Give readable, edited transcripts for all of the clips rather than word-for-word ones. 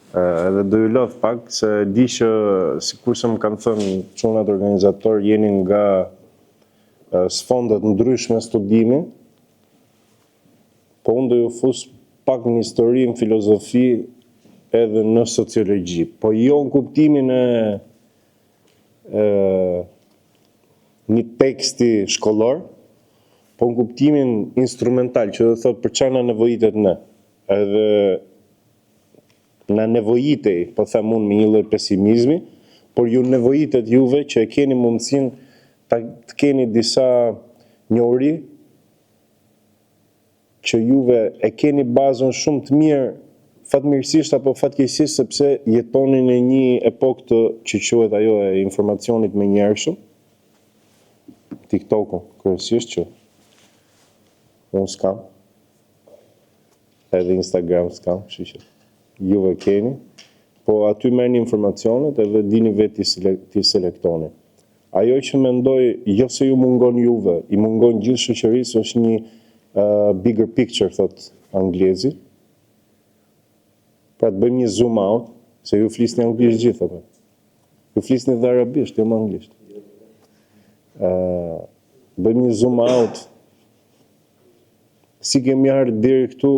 Edhe do ju lodh pak se di që sikurse më kanë thënë çunat organizator jeni nga sfondet ndryshme studimi, po unë do ju fus pak në histori, në filozofi edhe në sociologji, po jo në kuptimin e një teksti shkollor, po në kuptimin instrumental, që do thot për çfarë na nevojitet ne. Edhe na nevojitej, po them unë me një lloj pesimizmi, por ju nevojitet juve që e keni mundësinë të keni disa njohuri që juve e keni bazën shumë të mirë, fatmirësisht apo fatkeqësisht, sepse jetoni në një epokë që quhet ajo e informacionit me njerëshëm, TikTok-un kryesisht që unë s'kam, edhe Instagram s'kam, kështu që juve keni, po aty merrni informacionet edhe dini vetë ti selektoni. Ajo që mendoj, jo se ju mungon juve, i mungon gjithë shoqërisë, është një bigger picture, thot anglezi. Pra të bëjmë një zoom out, se ju flisni anglisht gjithë, apo? Ju flisni dhe arabisht, jo më anglisht. Bëjmë një zoom out, si kemi ardhur deri këtu,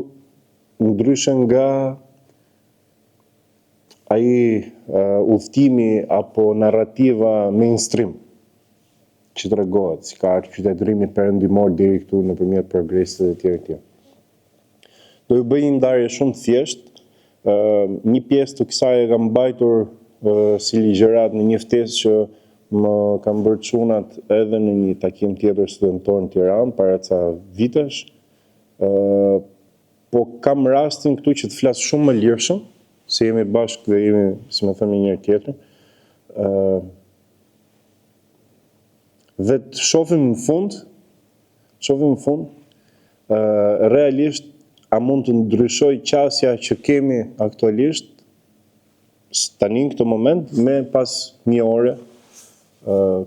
ndryshe nga ai udhtimi apo narrativa mainstream që tregohet si ka ardhur qytetërimi perëndimor deri këtu nëpërmjet progresit dhe tjerë tjerë. Do ju bëj një ndarje shumë të thjeshtë. Një pjesë të kësaj e kam mbajtur si ligjërat në një ftesë që më kanë bërë çunat edhe në një takim tjetër studentor në Tiranë para ca vitesh. Po kam rastin këtu që të flas shumë më lirshëm, se jemi bashkë dhe jemi, si më thënë, njëri tjetrin. Dhe të shohim në fund, realisht a mund të ndryshoj qasja që kemi aktualisht tani në këtë moment me pas një ore,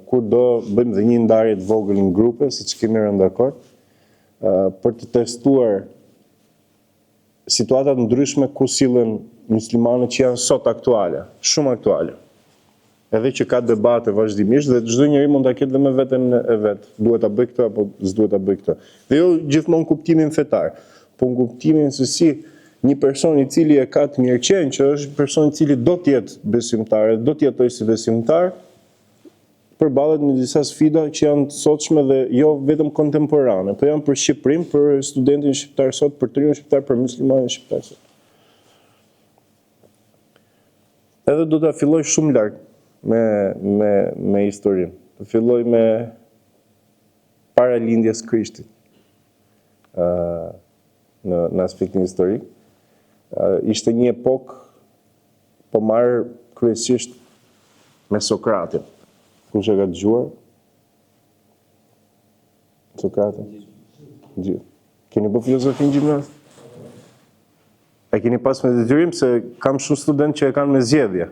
kur do bëjmë dhe një ndarje të vogël në grupe, siç kemi rënë dakord, për të testuar situatat ndryshme ku sillen muslimanët që janë sot aktuale, shumë aktuale. Edhe që ka debate vazhdimisht dhe çdo njeri mund ta ketë dhe me veten e vet. Duhet ta bëj këtë apo s'duhet ta bëj këtë. Dhe jo gjithmonë kuptimin fetar, po në kuptimin se si një person i cili e ka të mirëqen, që është person i cili do të jetë besimtar, do të jetojë si besimtar, përballet me disa sfida që janë të sotshme dhe jo vetëm kontemporane, po janë për Shqipërinë, për studentin shqiptar sot, për triun shqiptar, për muslimanin shqiptar sot. Edhe do ta filloj shumë lart me historinë. Do filloj me para lindjes Krishtit. Në aspektin historik. Ishte një epokë po marr kryesisht me Sokratin. Kush e ka dëgjuar? Sokratin? Gjithë. Keni bërë filozofi në gjimnaz? E keni pas me detyrim se kam shumë student që e kanë me zgjedhje.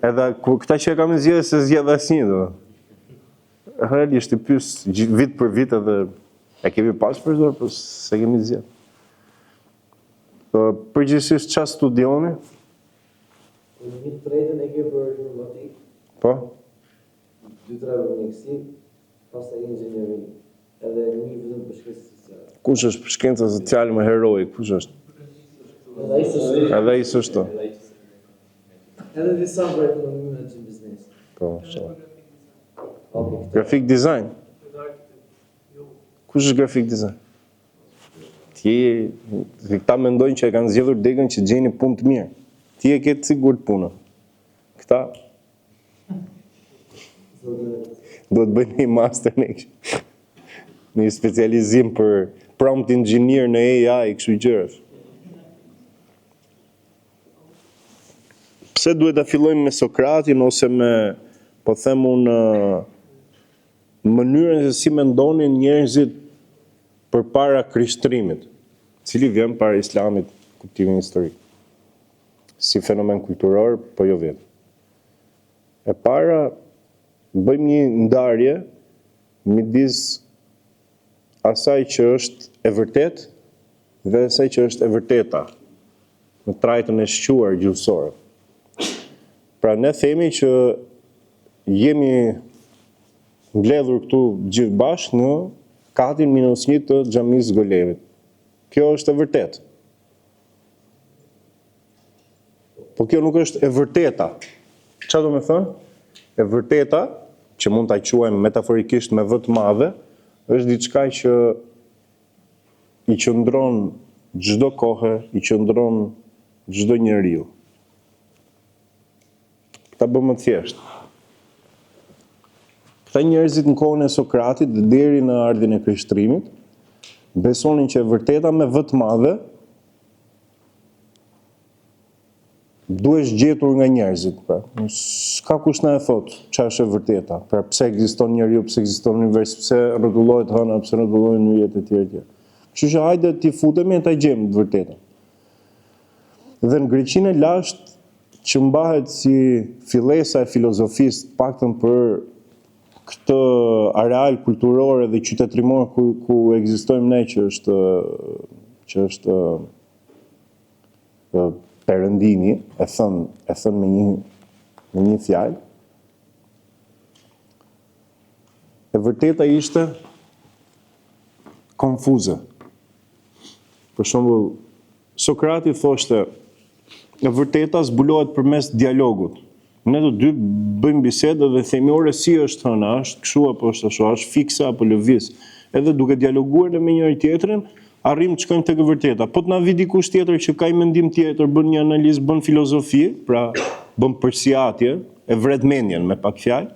Edhe këta që e kanë me zgjedhje se zgjedh asnjë do. Realisht i pyes vit për vit edhe e kemi pas për dorë, po se kemi zgjedh. Përgjithsisht çfarë studioni? Në një tretën e ke për informatik. Po? 2-3 për mjekësi, pastaj inxhinieri, edhe një vetëm për shkencë sociale. Kush është për shkenca sociale më heroik? Kush është? Edhe ai s'është. Edhe disa për ekonomi dhe që biznes. Po, shumë. Graphic design? Kush është graphic design? Këta mendojnë që e kanë zgjedhur degën që gjeni punë të mirë. Ti e ke të sigurt punën. Këta do të bëjnë një master në një specializim për prompt engineer në AI, kështu gjëra. Pse duhet ta fillojmë me Sokratin ose me, po them unë, mënyrën se si mendonin njerëzit përpara krishtrimit, cili vjen para islamit, kuptimin historik. Si fenomen kulturor, po jo vetëm. E para, bëjmë një ndarje midis asaj që është e vërtet dhe asaj që është e vërteta. në trajtën e shquar gjuhësore. Pra ne themi që jemi mbledhur këtu gjithë bashkë në katin -1 të xhamisë Golevit. Kjo është e vërtetë. Po kjo nuk është e vërteta. Çfarë do me thënë? E vërteta, që mund ta quajmë metaforikisht me V të madhe, është diçka që i qëndron çdo kohë, i qëndron çdo njeriu. Ta bëmë të thjeshtë. Këta njerëzit në kohën e Sokratit dhe deri në ardhin e Krishtrimit besonin që e vërteta me V të madhe duhesh gjetur nga njerëzit, pra. S'ka kush na e thot çfarë është e vërteta. Pra pse ekziston njeriu, pse ekziston univers, pse rrotullohet hëna, pse rrotullohen yjet e tjera. Kështu që hajde t'i futemi e ta gjejmë të vërtetën. Dhe në Greqinë e lashtë, që mbahet si fillesa e filozofisë, paktën për këtë areal kulturor dhe qytetërimor ku ekzistojmë ne, që është perëndimi, e thën me një fjalë. E vërteta ishte konfuze. Për shembull, Sokrati thoshte, e vërteta zbulohet përmes dialogut. Ne të dy bëjmë bisedë dhe themi ore si është hëna, është kështu apo është ashtu, është fikse apo lëviz. Edhe duke dialoguar me njëri tjetrin, arrim të shkojmë tek e vërteta. Po të na vi dikush tjetër që ka një mendim tjetër, bën një analizë, bën filozofi, pra bën përsiatje, e vret mendjen me pak fjalë,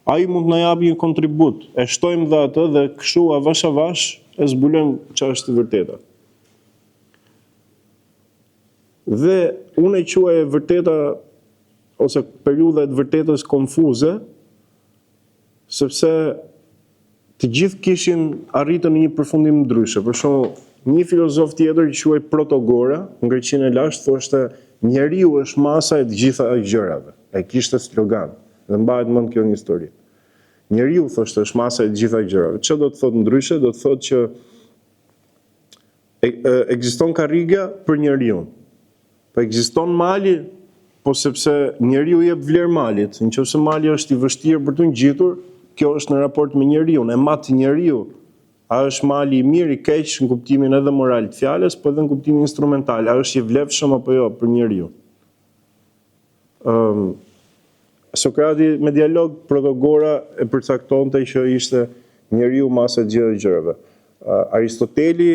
ai mund të na japë një kontribut. E shtojmë dhe atë dhe kështu avash e zbulojmë çfarë është e vërteta. Dhe unë e quaj e vërteta ose periudha e vërtetës konfuze, sepse të gjithë kishin arritën në një përfundim ndryshe. Për shembull, një filozof tjetër që quhej Protagora, në Greqinë e lashtë, thoshte njeriu është masa e të gjitha gjërave. Ai kishte slogan dhe mbahet mend kjo në histori. Njeriu, thoshte, është masa e të gjitha gjërave. Çfarë do të thotë ndryshe? Do të thotë që ekziston karriga për njeriu. Po ekziston mali, po sepse njeriu jep vlerë malit. Nëse mali është i vështirë për të ngjitur, kjo është në raport me njeriu. E mat njeriu, a është mali i mirë, i keq në kuptimin edhe moral të fjalës, po edhe në kuptimin instrumental, a është i vlefshëm apo jo për njeriu. Sokrati me dialog Protagora e përcaktonte që ishte njeriu masa e gjithë gjërave. Aristoteli,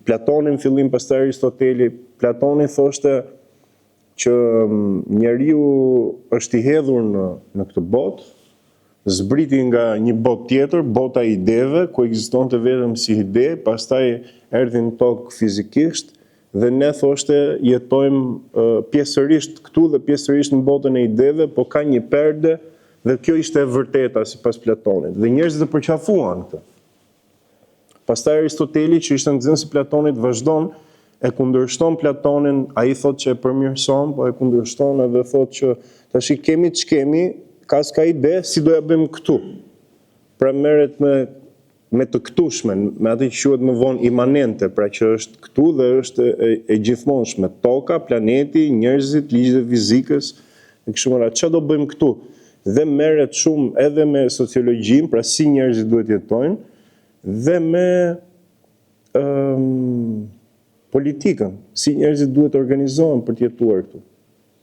Platoni në fillim, pastaj Aristoteli, Platoni thoshte që njeriu është i hedhur në këtë botë, zbriti nga një botë tjetër, bota e ideve, ku ekzistonte vetëm si ide, pastaj erdhi në tokë fizikisht, dhe ne thoshte jetojmë pjesërisht këtu dhe pjesërisht në botën e ideve, po ka një perde dhe kjo ishte e vërteta sipas Platonit. Dhe njerëzit e përqafuan këtë. Pastaj Aristoteli, që ishte nxënës i Platonit, vazhdon e kundërshton Platonin, ai thotë që e përmirëson, po e kundërshton edhe thotë që tash kemi ç'kemi, ka s'ka ide, si do ja bëjmë këtu. Pra merret me të këtushmen, me atë që quhet më vonë imanente, pra që është këtu dhe është e gjithmonshme, toka, planeti, njerëzit, ligjet e fizikës, e kështu me radhë. Çfarë do bëjmë këtu? Dhe merret shumë edhe me sociologjinë, pra si njerëzit duhet jetojnë, dhe me politikën, si njerëzit duhet organizohen për të jetuar këtu.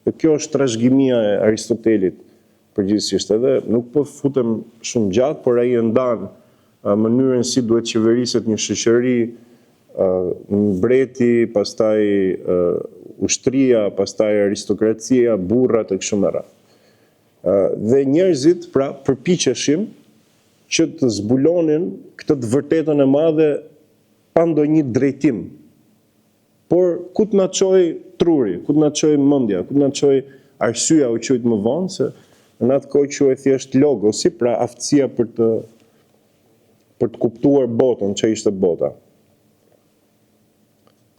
Dhe kjo është trashëgimia e Aristotelit përgjithsisht, edhe nuk po futem shumë gjatë, por ai e ndan mënyrën si duhet qeveriset një shoqëri, mbreti, pastaj ushtria, pastaj aristokracia, burrat e kështu me radhë. Dhe njerëzit pra përpiqeshin që të zbulonin këtë të vërtetën e madhe pa ndonjë drejtim. Por ku të na çoj truri, ku të na çoj mendja, ku të na çoj arsyeja u quajt më vonë, se në atë kohë quhej thjesht logosi, pra aftësia për të kuptuar botën, që ishte bota.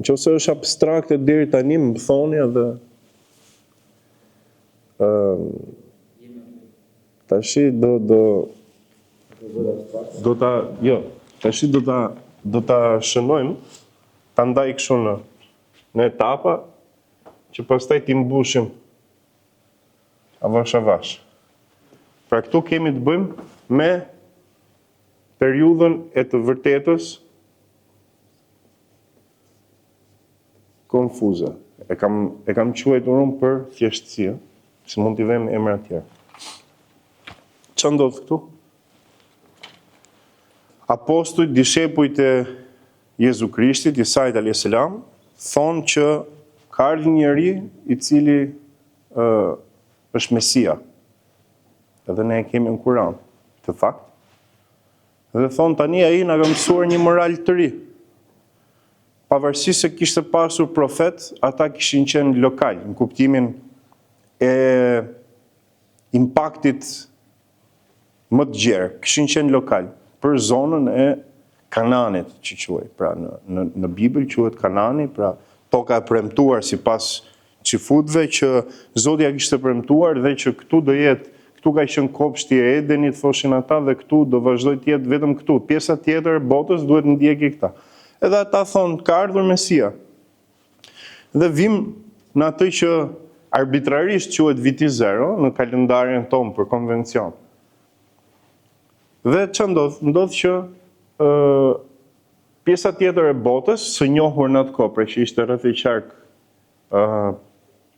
Nëse është abstrakte deri tani, më thoni edhe tashi do ta shënojmë, ta ndaj kështu në etapa, që pastaj t'i mbushim avash. Pra këtu kemi të bëjmë me periudhën e të vërtetës konfuze. E kam quajtur unë për thjeshtësi, se mund t'i vëmë emra tjerë. Ç'a ndodh këtu? Apostujt, dishepujt e Jezu Krishtit, Isait alayhis salam, thonë që ka ardhur një njeri i cili është Mesia. Edhe ne e kemi në Kur'an, të fakt. Dhe thonë tani ai na ka mësuar një moral të ri. Pavarësisht se kishte pasur profet, ata kishin qenë lokal, në kuptimin e impaktit më të gjerë, kishin qenë lokal, për zonën e Kananit, që quhet. Pra në Bibël quhet Kanani, pra toka e premtuar sipas xifutëve që Zoti ja kishte premtuar dhe që këtu do jetë, këtu ka qenë kopshti e Edenit, thoshin ata, dhe këtu do vazhdoj të jetë vetëm këtu. Pjesa tjetër e botës duhet ndjeki këta. Edhe ata thonë, ka ardhur Mesia. Dhe vim në atë që arbitrarisht quhet viti 0 në kalendarin tonë për konvencion. Dhe që ndodh? Ndodh që pjesa tjetër e botës, së njohur në atë kohë, pra që ishte rreth e qark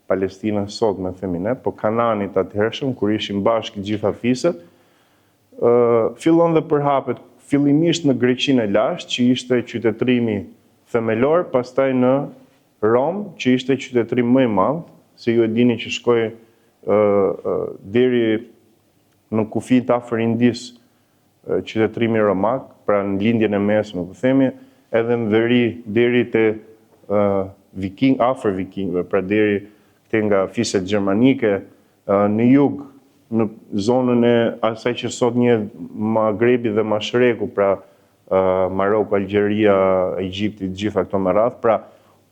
Palestinën sot me themi ne, po Kananit atëhershëm, kur ishin bashkë gjitha fiset, fillon dhe përhapet fillimisht në Greqinë e lashtë, që ishte qytetrimi themelor, pastaj në Rom, që ishte qytetrim më i madh, se ju e dini që shkoi deri në kufijt afër Indis, qytetrimi romak, pra në lindjen e mesme, po themi, edhe në veri deri te afër vikingëve, pra deri te nga fiset gjermanike, në jug, në zonën e asaj që sot njihet Magrebi dhe Mashreku, pra Maroku, Algjeria, Egjipti, gjitha këto me radhë, pra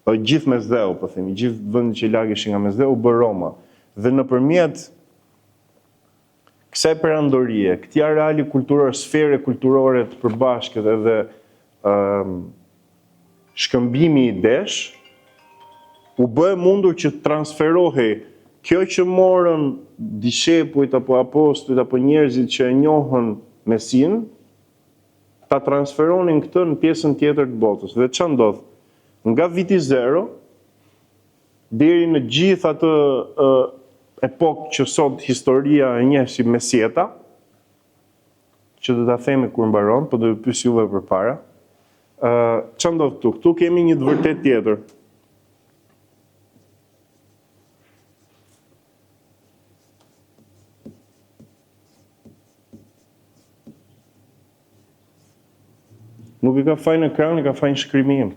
gjithë Mesdheu, po themi, gjithë vendet që lageshin nga Mesdheu u bë Roma. Dhe nëpërmjet kësaj perandorie, këtij areali kulturor, sfere kulturore të përbashkët edhe shkëmbimi i desh, u bë mundur që të transferohej kjo që morën dishepujt apo apostujt apo njerëzit që e njohën Mesin, ta transferonin këtë në pjesën tjetër të botës. Dhe ç'a ndodh? Nga viti 0 deri në gjithë atë epokë që sot historia e njeh si Mesjeta, që do ta themi kur mbaron, po do ju pyes juve përpara. Ç'a ndodh këtu? Këtu kemi një të vërtetë tjetër. Nuk i ka fajin ekran, i ka fajin shkrimi im.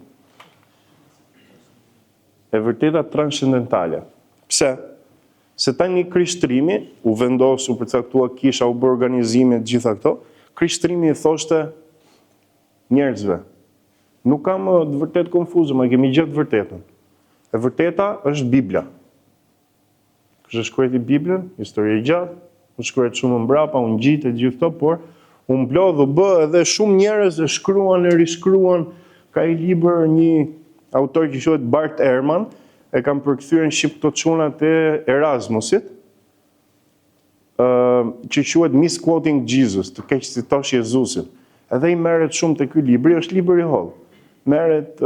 E vërteta transcendentale. Pse? Se tani krishterimi u vendosu, përcaktua kisha, u bë organizime, gjitha këto, krishterimi i thoshte njerëzve, nuk kam të vërtet konfuze, ma kemi gjatë vërtetën. E vërteta është Biblia. Kështë shkruajti Biblën, historie gjatë, u shkruajt shumë mbrapa, unë gjitë e gjithë këto, por unë blodhë bë edhe shumë njerëz e shkruan e rishkruan, ka i libër një autor që quhet Bart Ehrman, e kam përkthyer në shqip këto çunat e Erasmusit, që quhet Misquoting Jesus, të keq citosh Jezusin. Edhe i merret shumë te ky libri, është libër i holl. Merret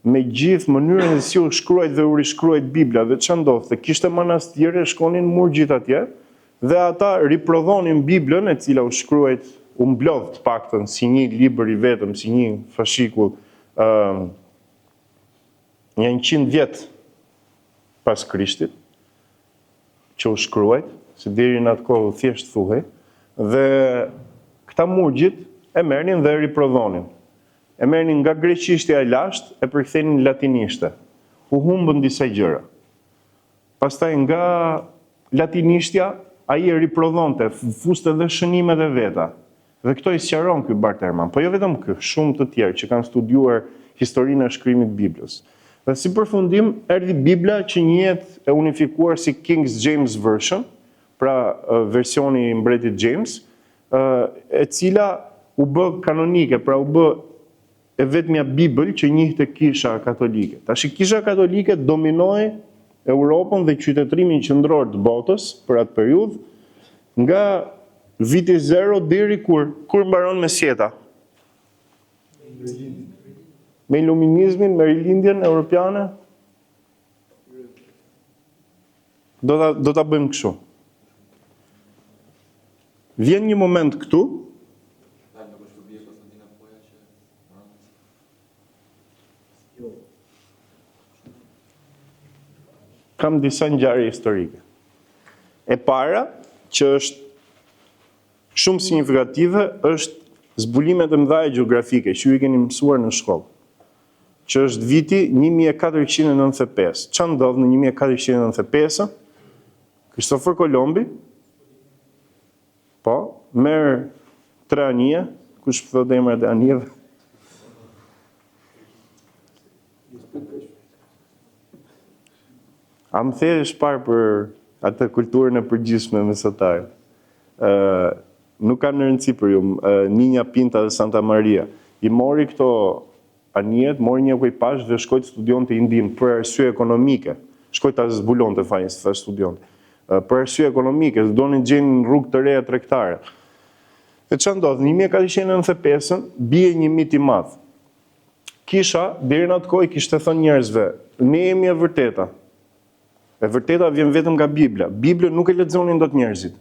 me gjithë mënyrën se si u shkruajt dhe u rishkruajt Bibla, dhe ç'a ndodhte? Kishte manastire, shkonin mur gjithë atje, dhe ata riprodhonin Biblën, e cila u shkruajt, u mblodh të paktën si një libër i vetëm, si një fashikull, një 100 vjet pas Krishtit, që u shkruajt, se deri në atë kohë thjesht thuhej, dhe këta murgjit e merrnin dhe riprodhonin. E merrnin nga greqishtja e lashtë, e përkthenin latinishte. U humbën disa gjëra. Pastaj nga latinishtja, ai e riprodhonte, fuste dhe shënimet e veta. Dhe këto i sqaron ky Bart Ehrman, po jo vetëm ky, shumë të tjerë që kanë studiuar historinë e shkrimit të Biblës. Dhe si përfundim, erdhi Bibla që njihet e unifikuar si King James Version, pra versioni i mbretit James, e cila u bë kanonike, pra u bë e vetmja Bibël që njihte kisha katolike. Tash kisha katolike dominoi Europën dhe qytetërimin qendror të botës për atë periudhë, nga viti 0 deri kur mbaron mesjeta. Me iluminizmin, me rilindjen europiane, do ta bëjmë kështu. Vjen një moment këtu, kam disa ngjarje historike. E para, që është shumë signifikative, është zbulimet e mëdha gjeografike që ju i keni mësuar në shkollë, që është viti 1495. Çfarë ndodh në 1495? Kristofor Kolombi, po, merr 3 anije, kush thot emrat e anijeve? A më thesh parë për atë kulturën e përgjithshme mesatare. Nuk ka në rëndësi për ju, Ninja Pinta dhe Santa Maria. I mori këto anijet, mori një ekipazh dhe shkoi të studionte Indinë për arsye ekonomike. Shkoi ta zbulonte fajin se studionte. Për arsye ekonomike, donin gjejnë rrugë të reja tregtare. E çfarë ndodh? Në 1495 bie një mit i madh. Kisha deri në atë kohë kishte thënë njerëzve, ne jemi e vërteta. E vërteta vjen vetëm nga Bibla. Biblën nuk e lexonin dot njerëzit.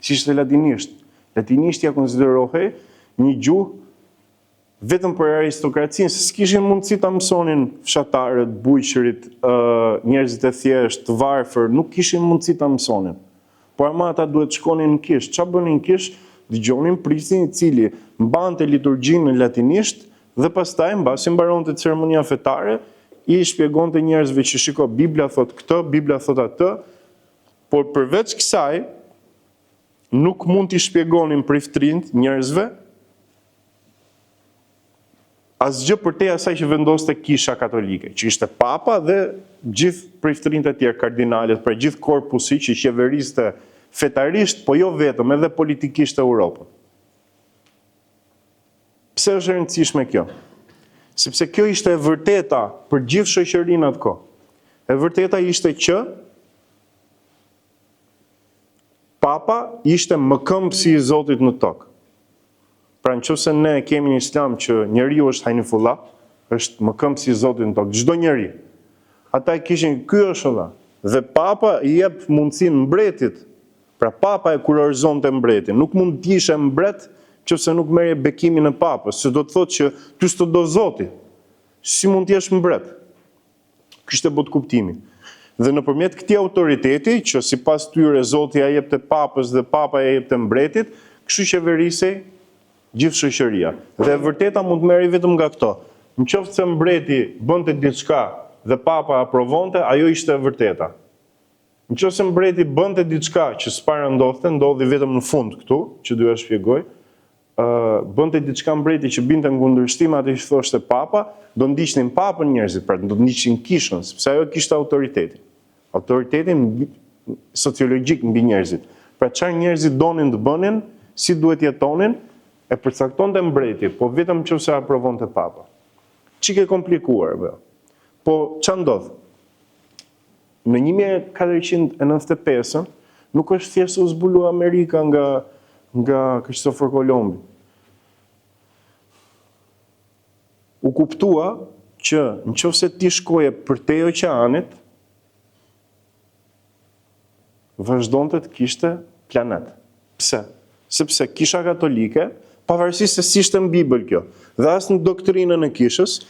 Si ishte latinisht. Latinishtja konsiderohej një gjuhë vetëm për aristokracinë, se s'kishin mundësi ta mësonin fshatarët, bujqërit, njerëzit e thjeshtë, të varfër, nuk kishin mundësi ta mësonin. Por ama ata duhet shkonin në kish. Çfarë bënin në kish? Dëgjonin pristin i cili mbante liturgjinë në latinisht dhe pastaj mbasi mbaronte ceremonia fetare, i shpjegonte njerëzve që shiko, Bibla thot këtë, Bibla thot atë, por përveç kësaj nuk mund t'i shpjegonin priftrinë njerëzve asgjë përtej asaj që vendoste kisha katolike, që ishte papa dhe gjithë priftrinë e tjerë, kardinalet, pra gjithë korpusi që qeveriste fetarisht, po jo vetëm, edhe politikisht Europën. Pse është e rëndësishme kjo? Sepse kjo ishte e vërteta për gjithë shoqërinë atë kohë. E vërteta ishte që papa ishte mëkëmbësi i Zotit në tokë. Pra nëse ne kemi në Islam që njeriu është Hanifullah, është mëkëmbësi i Zotit në tokë, çdo njeri. Ata kishin ky është Allah. Dhe papa i jep mundësinë mbretit. Pra papa e kurorëzonte mbretin. Nuk mund të ishe mbret nëse nuk merrje bekimin e papës, se do të thotë që ty s'të do Zoti. Si mund të jesh mbret? Kishte bot kuptimin. Dhe nëpërmjet këtij autoriteti, që sipas tyre Zoti ja jepte papës dhe papa ja jepte mbretit, kështu qeverisej gjithë shoqëria. Dhe e vërteta mund të merri vetëm nga këto. Nëse se mbreti bënte diçka dhe papa aprovonte, ajo ishte e vërteta. Nëse mbreti bënte diçka që s'para ndodhi vetëm në fund këtu, që doja shpjegoj, bënte diçka mbreti që binte në kundërshtim atë që thoshte papa, do ndiqnin papën njerëzit, pra do ndiqnin kishën, sepse ajo kishte autoritetin. Autoritetin sociologjik mbi njerëzit. Pra çfarë njerëzit donin të bënin, si duhet jetonin, e përcaktonte mbreti, po vetëm nëse aprovonte papa. Çike komplikuar bë. Po ç'a ndodh? Në 1495 nuk është thjesht u zbulu Amerika nga Kristofor Kolombi. U kuptua që nëse ti shkoje përtej oqeanit, vazhdonte të kishte planet. Pse? Sepse kisha katolike, pavarësisht se si ishte në Bibël kjo, dhe as në doktrinën e kishës,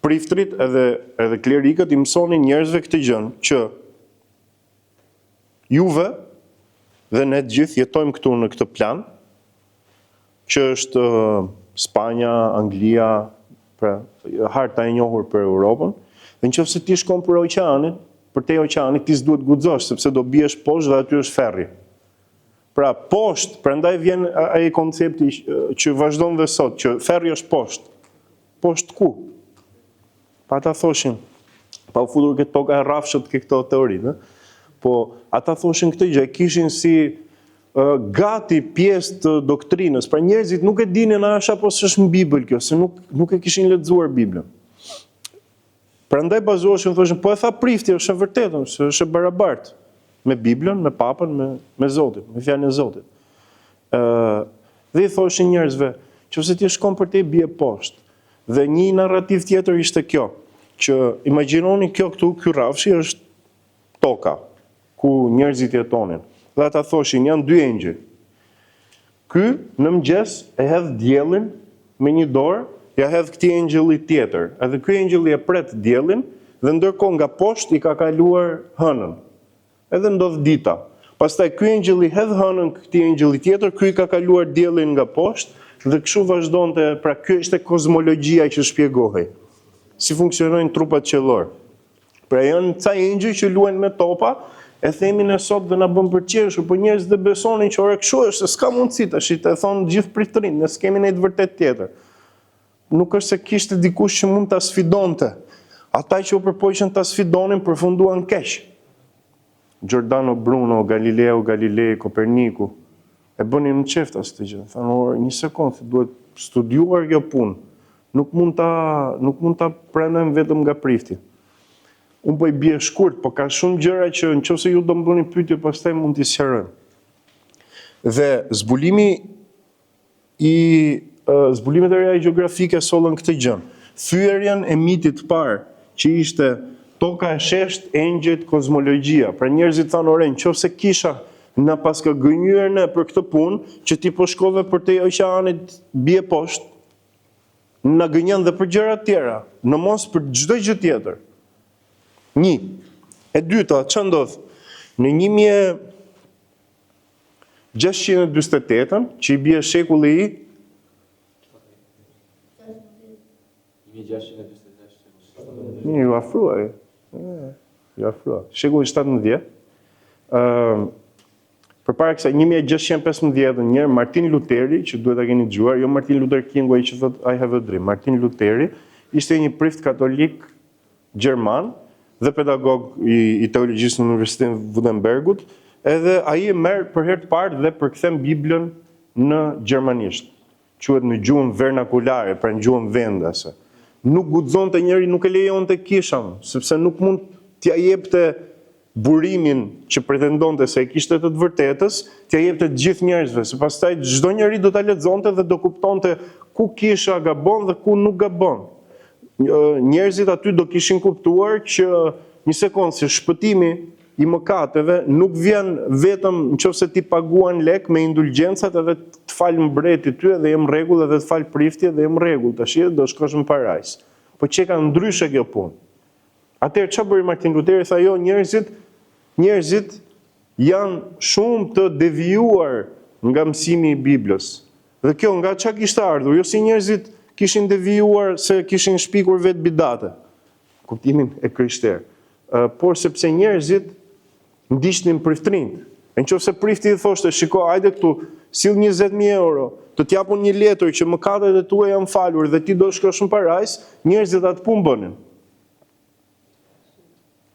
priftrit edhe klerikët i mësonin njerëzve këtë gjë, që juve dhe ne të gjithë jetojmë këtu në këtë plan, që është Spanja, Anglia, pra harta e njohur për Europën, dhe nëse ti shkon për oqeanin, përtej oqeanit ti s'duhet guxosh, sepse do biesh poshtë dhe aty është ferri. Pra poshtë, prandaj vjen ai koncepti që vazhdon dhe sot, që ferri është poshtë. Poshtë ku? Pa ata thoshin, pa u futur këtë toka e rrafshët ke këto teori, ne? Po ata thoshin këtë gjë, kishin si gati pjesë të doktrinës. Pra njerëzit nuk e dinin a është apo s'është në Bibël kjo, se nuk e kishin lexuar Biblën. Prandaj bazoheshin, thoshin, po e tha prifti, është e vërtetën, se është e barabartë me Biblën, me Papën, me Zotin, me fjalën e Zotit. Dhe i thoshin njerëzve, nëse ti shkon për te bie poshtë. Dhe një narrativ tjetër ishte kjo, që imagjinoni kjo këtu, ky rrafshi është toka, ku njerëzit jetonin. Dhe ata thoshin, janë dy engjëj. Ky në mëngjes e hedh diellin me një dorë, ja hedh këtij engjëlli tjetër. Edhe ky engjëlli e pret diellin dhe ndërkohë nga poshtë i ka kaluar hënën. Edhe ndodh dita. Pastaj ky engjëlli hedh hënën këtij engjëlli tjetër, ky i ka kaluar diellin nga poshtë dhe kështu vazhdonte. Pra ky ishte kozmologjia që shpjegohej si funksionojnë trupat qiellor. Pra janë ca engjëj që luajnë me topa, e themin e sot dhe na bën për qeshur, por njerëzit dhe besonin që ora kështu është, se s'ka mundësi tash, e thon gjithë pritërin, ne s'kemi ne të vërtet tjetër. Nuk është se kishte dikush që mund ta sfidonte. Ata që u përpoqën ta sfidonin përfunduan keq. Giordano Bruno, Galileo Galilei, Koperniku e bënin në qeft as të gjë. Thanë, një sekond, duhet studiuar kjo punë. Nuk mund ta pranojmë vetëm nga prifti. Unë po i bie shkurt, po ka shumë gjëra që nëse ju do më bëni pyetje, pastaj mund t'i sqarojmë. Dhe zbulimet e reja gjeografike sollën këtë gjë. Thyerjen e mitit të parë, që ishte toka e shesht, engjëjt, kozmologjia. Pra njerëzit thanë, nëse kisha na paska gënjur ne për këtë punë, që ti po shkove për te oqeanit bie poshtë, na gënjen dhe për gjëra të tjera, në mos për çdo gjë tjetër. Një. E dyta, që ndodh? Në 1648, që i bie shekulli i 1648. ju afruaj. Shekulli 17. Përpara kësaj 1615 njëherë Martin Luteri, që duhet ta keni dëgjuar, jo Martin Luther King ai që thot I have a dream. Martin Luteri ishte një prift katolik gjerman dhe pedagog i teologjisë në Universitetin e Wittenbergut, edhe ai e merr për herë të parë dhe përkthen Biblën në gjermanisht. Quhet në gjuhën vernakulare, pra në gjuhën vendase. Nuk guxonte njëri, nuk e lejonte kishën, sepse nuk mund t'ia jepte burimin që pretendonte se e kishte të vërtetës, t'ia jepte të gjithë njerëzve, se pastaj çdo njeri do ta lexonte dhe do kuptonte ku kisha gabon dhe ku nuk gabon. Njerëzit aty do kishin kuptuar që një sekond, se shpëtimi i mëkateve nuk vjen vetëm nëse ti paguan lek me indulgjencat edhe të fal mbreti ty edhe jem rregull, edhe të fal prifti edhe jem rregull, tash do shkosh në parajs. Po që ka ndryshe kjo punë. Atëherë çfarë bëri Martin Luteri? Tha jo, njerëzit janë shumë të devijuar nga mësimi i Biblës. Dhe kjo nga çka kishte ardhur, jo si njerëzit kishin devijuar se kishin shpikur vetë bidate, kuptimin e krishterë, por sepse njerëzit ndiqnin priftrinë. Nëse prifti i thoshte, shiko, hajde këtu, sill 20.000 euro, të t'japun një letër që mëkatet e tua janë falur dhe ti do shkosh në parajs, njerëzit atë punë bënin.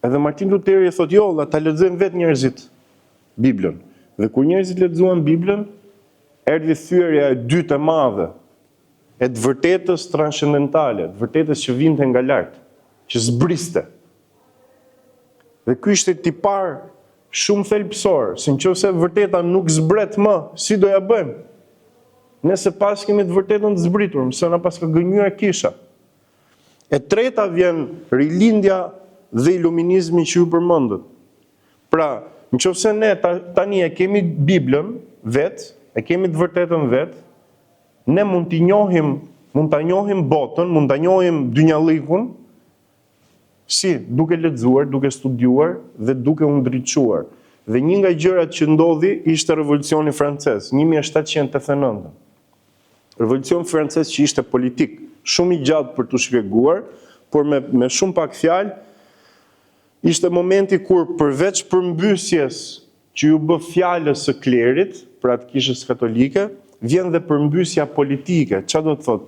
Edhe Martin Luteri e thot, jo, ta lexojnë vetë njerëzit Biblën. Dhe kur njerëzit lexuan Biblën, erdhi thyerja e dytë e madhe, e të vërtetës transcendentale, të vërtetës që vinte nga lart, që zbriste. Dhe ky ishte tipar shumë thelbësor, se nëse vërteta nuk zbret më, si do ja bëjmë? Nëse pas kemi të vërtetën të zbritur, mëse na pas ka gënjur kisha. E treta vjen rilindja dhe iluminizmi që ju përmendët. Pra, nëse ne tani e kemi Biblën vet, e kemi të vërtetën vet, ne mund ta njohim botën, mund ta njohim dynjallikun, si duke lexuar, duke studiuar dhe duke u ndriçuar. Dhe një nga gjërat që ndodhi ishte Revolucioni Francez, 1789. Revolucioni Francez që ishte politik, shumë i gjatë për t'u shpjeguar, por me shumë pak fjalë, ishte momenti kur përveç përmbysjes që ju bë fjalës së klerit, pra të kishës katolike, vjen dhe përmbysja politike. Çfarë do të thotë?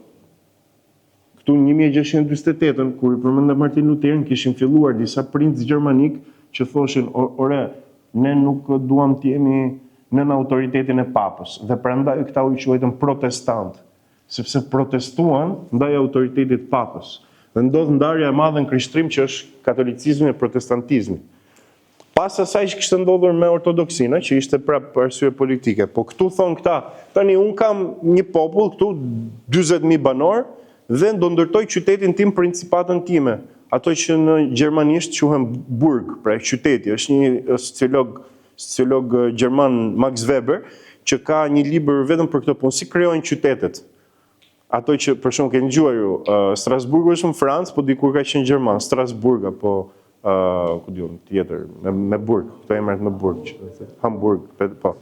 Këtu në 1648, kur i përmenda Martin Luterin, kishin filluar disa princë gjermanik që thoshin, ore, ne nuk duam të jemi nën autoritetin e papës. Dhe prandaj këta u quajtën protestant, sepse protestuan ndaj autoritetit papës. Dhe ndodh ndarja e madhe në krishtrim që është katolicizmi e protestantizmi. Pas asaj që kishte ndodhur me ortodoksinë, që ishte prapë për arsye politike. Po këtu thon këta, tani un kam një popull këtu 40.000 banor dhe do ndërtoj qytetin tim, principatën time. Ato që në gjermanisht quhen burg, pra qyteti, është një sociolog gjerman Max Weber, që ka një libër vetëm për këtë punë, si krijojnë qytetet. Ato që për shembull keni dëgjuar ju, Strasburgu është në Francë, po dikur ka qenë gjerman, Strasburg apo ku diun tjetër, me burg, këto emrat me burg, Hamburg, po.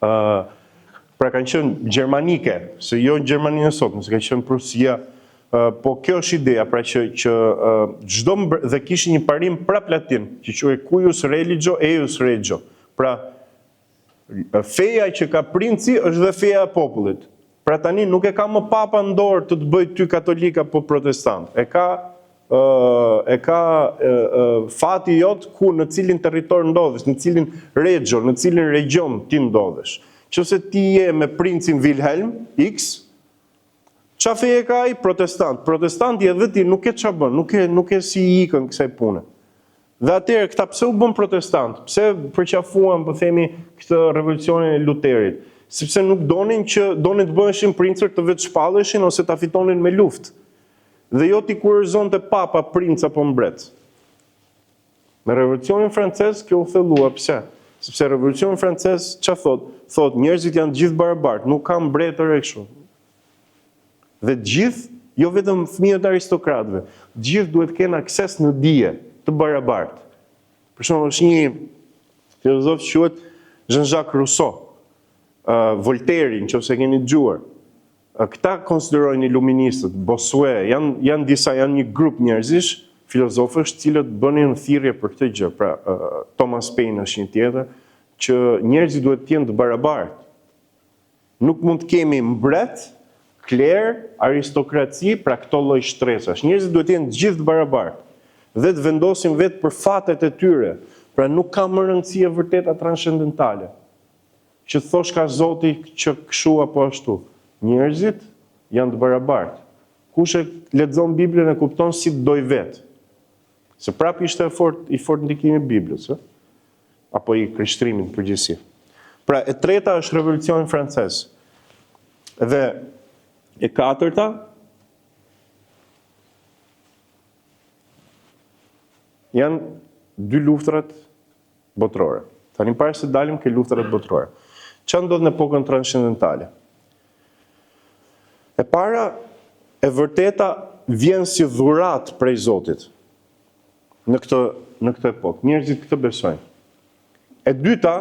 Pra kanë qenë gjermanike, se jo në Gjermaninë e sotme, se ka qenë Prusia. Po kjo është ideja, pra që çdo dhe kishin një parim prap latin, që quhej cuius religio eius regio. Pra feja që ka princi është dhe feja e popullit. Pra tani nuk e ka më papa në dorë të bëj ty katolik apo protestant. E ka fati jot ku në cilin territor ndodhesh, në cilin regio, në cilin region ti ndodhesh. Nëse ti je me princin Wilhelm X, qa feje ka ai? Protestant. Protestanti edhe ti nuk e qa bën, nuk e si i ikën kësaj pune. Dhe atëherë këta pse u bën protestant? Pse përqafuan, po themi, këtë revolucionin e Luterit? Sepse nuk donin të bëheshin princër të vetë shpalleshin ose ta fitonin me luftë. Dhe jo t'i kurëzonte papa princ apo mbret. Me revolucionin francez kjo u thellua. Pse? Sepse revolucioni francez ç'a thot? Thot njerëzit janë gjithë barabartë, nuk ka mbretër e kështu. Dhe gjithë, jo vetëm fëmijët e aristokratëve, gjithë duhet të kenë akses në dije të barabartë. Për shembull, është një filozof që quhet Jean-Jacques Rousseau, Voltaire, nëse keni dëgjuar. Këta konsiderojnë iluministët, Bossuet, janë një grup njerëzish, filozofësh, cilët bënin thirrje për këtë gjë. Pra, Thomas Paine është një tjetër, që njerëzit duhet të jenë të barabartë. Nuk mund të kemi mbret, kler, aristokraci, pra këto lloj shtresash. Njerëzit duhet të jenë gjithë të barabartë dhe të vendosin vetë për fatet e tyre. Pra nuk ka më rëndësi e vërteta transcendentale. Që thosh ka Zoti që kështu apo ashtu. Njerëzit janë të barabartë. Kush e lexon Biblën e kupton si të doj vetë. Se prap ishte i fort ndikimi i Biblës, apo i krishtrimit në përgjithësi. Pra e treta është revolucioni francez. Dhe e katërta janë dy luftrat botërore. Tani para se dalim ke luftrat botërore. Çfarë ndodh në epokën transcendentale? E para, e vërteta vjen si dhurat prej Zotit në këtë epokë. Njerëzit këtë besojnë. E dyta,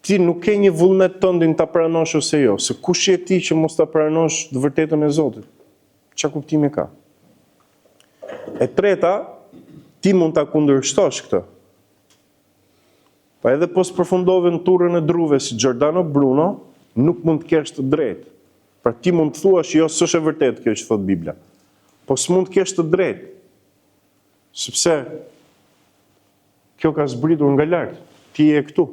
ti nuk ke një vullnet tëndin ta pranosh ose jo, se kush je ti që mos ta pranosh të vërtetën e Zotit? Çfarë kuptimi ka? E treta, ti mund ta kundërshtosh këtë. Pa edhe po s'përfundove në turrën e druve si Giordano Bruno, nuk mund të kesh të drejtë. Pra ti mund të thuash jo, s'është e vërtetë kjo që thot Bibla. Po s'mund të kesh të drejtë. Sepse kjo ka zbritur nga lart. Ti je këtu.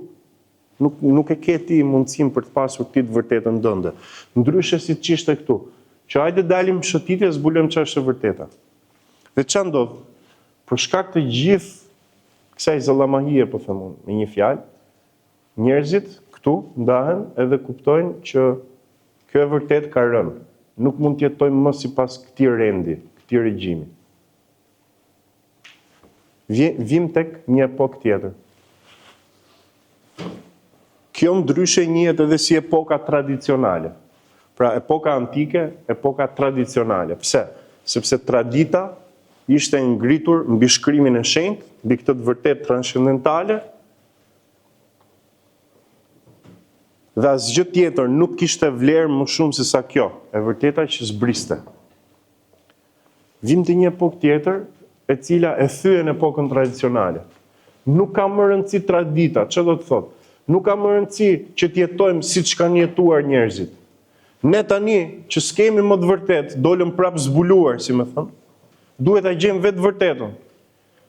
Nuk e ke ti mundësinë për të pasur ti të vërtetën tënde. Ndryshe si të ishte këtu. Që hajde dalim shëtitje, zbulojmë çfarë është e vërteta. Dhe ç'a ndodh? Për shkak të gjithë kësaj zallamahie, po them unë, me një fjalë, njerëzit këtu ndahen edhe kuptojnë që kjo e vërtet ka rënë. Nuk mund të jetojmë më sipas këtij rendi, këtij regjimi. Vim tek një epokë tjetër. Kjo ndryshe njihet edhe si epoka tradicionale. Pra epoka antike, epoka tradicionale. Pse? Sepse tradita ishte ngritur mbi shkrimin e shenjtë, mbi këtë të vërtet transcendentale, dhe asgjë tjetër nuk kishte vlerë më shumë se sa kjo, e vërteta që zbriste. Vim të një epokë tjetër, e cila e thyen epokën tradicionale. Nuk ka më rëndësi tradita, çfarë do të thotë? Nuk ka më rëndësi që të jetojmë siç kanë jetuar njerëzit. Ne tani që s'kemi më të vërtet, dolëm prap zbuluar, si më thënë, duhet ta gjejmë vetë vërtetën.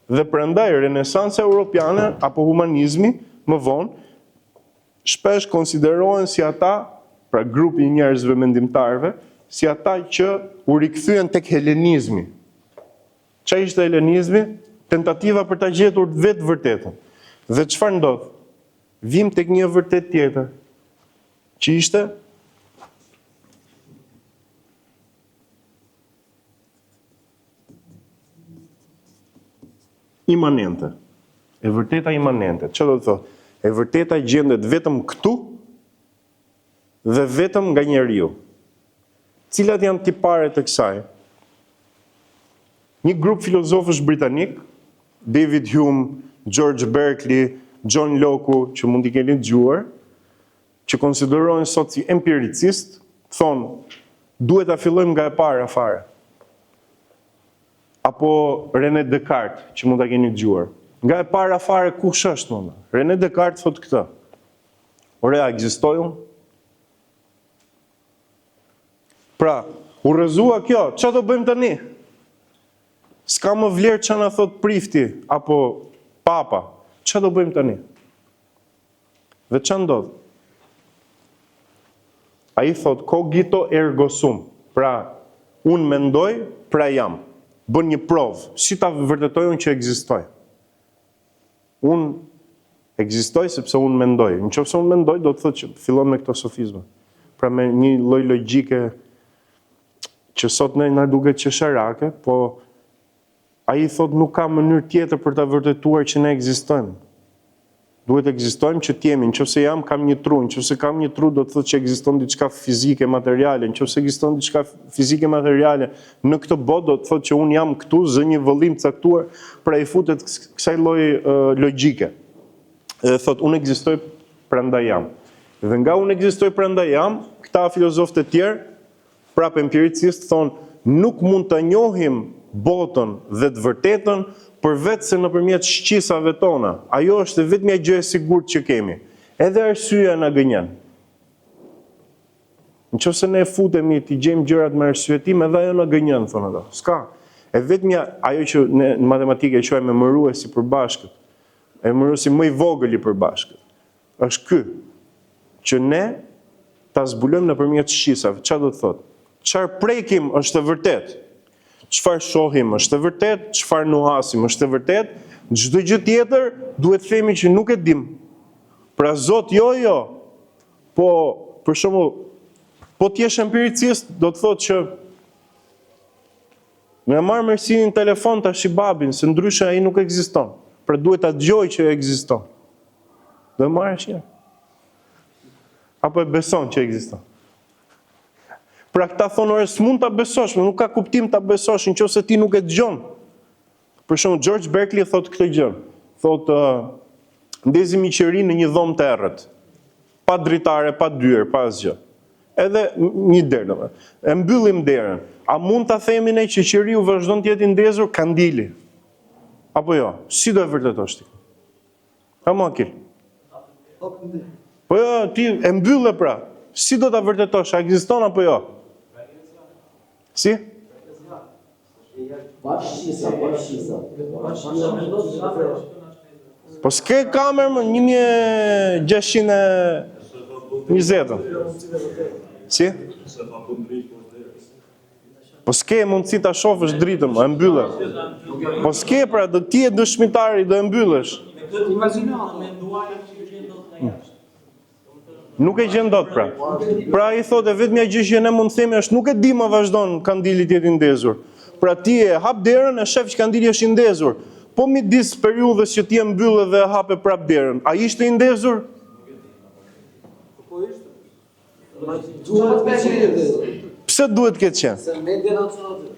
Dhe prandaj renesanca europiane apo humanizmi më vonë shpesh konsiderohen si ata, pra grupi i njerëzve mendimtarëve, si ata që u rikthyen tek helenizmi. Çfarë ishte helenizmi? Tentativa për ta gjetur vetë vërtetën. Dhe çfarë ndodh? Vim tek një vërtet tjetër, që ishte imanente. E vërteta imanente. Çfarë do të thotë? E vërteta gjendet vetëm këtu dhe vetëm nga njeriu. Cilat janë tiparet e kësaj? Një grup filozofësh britanik, David Hume, George Berkeley, John Locke, që mund t'i keni dëgjuar, që konsiderohen sot si empiricist, thonë, duhet ta fillojmë nga e para fare. Apo René Descartes, që mund ta keni dëgjuar. Nga e para fare kush është mëna? René Descartes thotë këtë. Ore, a ekzistoj unë? Pra, u rrëzua kjo, çfarë do bëjmë tani? S'ka më vlerë që na thot prifti, apo papa. Çfarë do bëjmë tani? Dhe çfarë ndodh? Ai thot, cogito ergo sum. Pra, unë mendoj, pra jam. Bën një provë, si ta vërtetoj unë që ekzistoj. Unë ekzistoj sepse unë mendoj. Nëse unë mendoj, do të thotë që fillon me këto sofizma. Pra me një lloj logjike që sot na duket qesharake, po ai thot nuk ka mënyrë tjetër për ta vërtetuar që ne ekzistojmë. Duhet ekzistojmë që t'jemi. Nëse jam, kam një tru. Nëse kam një tru, do të thotë që ekziston diçka fizike, materiale. Nëse ekziston diçka fizike, materiale, në këtë botë do të thotë që unë jam këtu, zë një vëllim caktuar, pra i futet kësaj lloji logjike. Dhe thotë, unë ekzistoj, prandaj jam. Dhe nga unë ekzistoj, prandaj jam, këta filozofët e tjerë, prapë empiricist, thonë, nuk mund të njohim botën dhe të vërtetën përveç se nëpërmjet shqisave tona. Ajo është vetmja gjë e sigurt që kemi. Edhe arsyeja na gënjen. Nëse ne futemi t'i gjejmë gjërat me arsyetim, edhe ajo na gënjen, thonë ata. S'ka. E vetmja ajo që ne në matematikë e quajmë emëruesi i përbashkët, emëruesi më i vogël i përbashkët, është ky, që ne ta zbulojmë nëpërmjet shqisave. Çfarë do të thotë? Çfarë prekim është e vërtetë. Çfarë shohim është e vërtet, çfarë nuhasim është e vërtet, çdo gjë tjetër duhet themi që nuk e dim. Pra Zot, jo. Po, për shembull, po ti je empiricist, do të thotë që më marr Mersinin në telefon tash i babin, se ndryshe ai nuk ekziston. Pra duhet ta dëgjoj që ekziston. Do marrësh një. Apo e beson që ekziston. Pra këta thonë, ore, s'mund ta besosh, nuk ka kuptim ta besosh nëse ti nuk e dëgjon. Për shembull, George Berkeley thotë këtë gjë. Thotë, ndezim miqëri në një dhomë të errët. Pa dritare, pa dyer, pa asgjë. Edhe një derë. E mbyllim derën. A mund ta themi ne që qeriu vazhdon të jetë i ndezur kandili? Apo jo? Si do e vërtetosh ti? Ha më akil. Po jo, ti e mbylle pra. Si do ta vërtetosh? A ekziston apo jo? Si? Po s'ke kamerë më 1620. Si? Po s'ke mundësi ta shofësh dritën, e mbyllë. Po s'ke pra, do ti e dëshmitari, do e mbyllësh. Nuk e gjen dot pra. Pra i thotë vetmja gjë që ne mund të themi është nuk e di më vazhdon kandili të jetë i ndezur. Pra ti e hap derën e shef që kandili është i ndezur. Po midis periudhës që ti e mbyllë dhe e hape prap derën, a ishte i ndezur? Po ishte. Pse duhet këtë qenë? Se media na çon aty.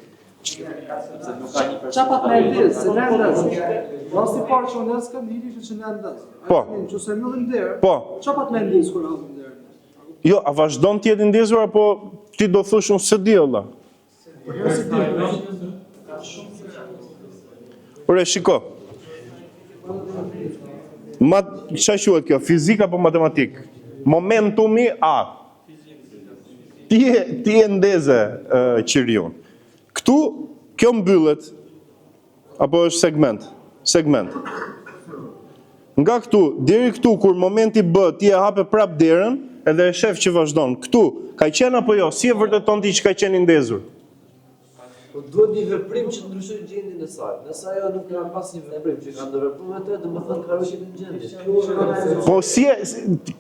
Çapat me ndez, se ne ndez. Rasti i parë që ndez kandili ishte që ne ndez. Po. Nëse mbyllim derën. Po. Çapat me ndez kur hapim derën. Jo, a vazhdon të jetë i ndezur apo ti do thosh unë se di valla? Ore, shiko. Çfarë quhet kjo? Fizik apo matematik? Momentumi A. Ti e ndeze qiriun. Këtu, kjo mbyllet, apo është segment. Nga këtu, deri këtu, kur momenti B, ti e hape prap derën, edhe e shef që vazhdon. Këtu, ka qenë apo jo? Si e vërteton ti që ka qenë i ndezur? Po duhet një veprim që të ndryshoj gjendjen e saj. Nëse ajo nuk ka pas një veprim që ka ndërvepruar me të, domethënë ka rëqit në gjendje. Po si e,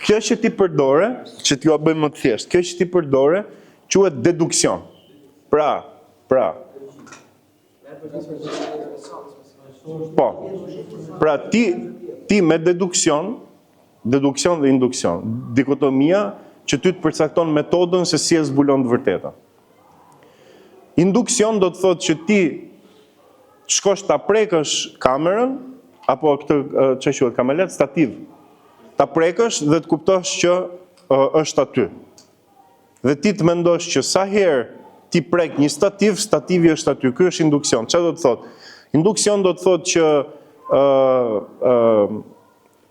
kjo që ti përdore, që t'ju a bëjmë më të thjesht, kjo që ti përdore, quhet deduksion. Pra, po, pra ti me deduksion dhe induksion, dikotomia që ty të përcakton metodën se si e zbulon të vërteta. Induksion do të thotë që ti shkosh ta prekësh kamerën, apo këtë që quhet kamelet, stativ. Ta prekësh dhe të kuptosh që është aty. Dhe ti të mendosh që sa herë ti prek një stativ, stativi është aty. Ky është induksion. Çfarë do të thotë? Induksion do të thotë që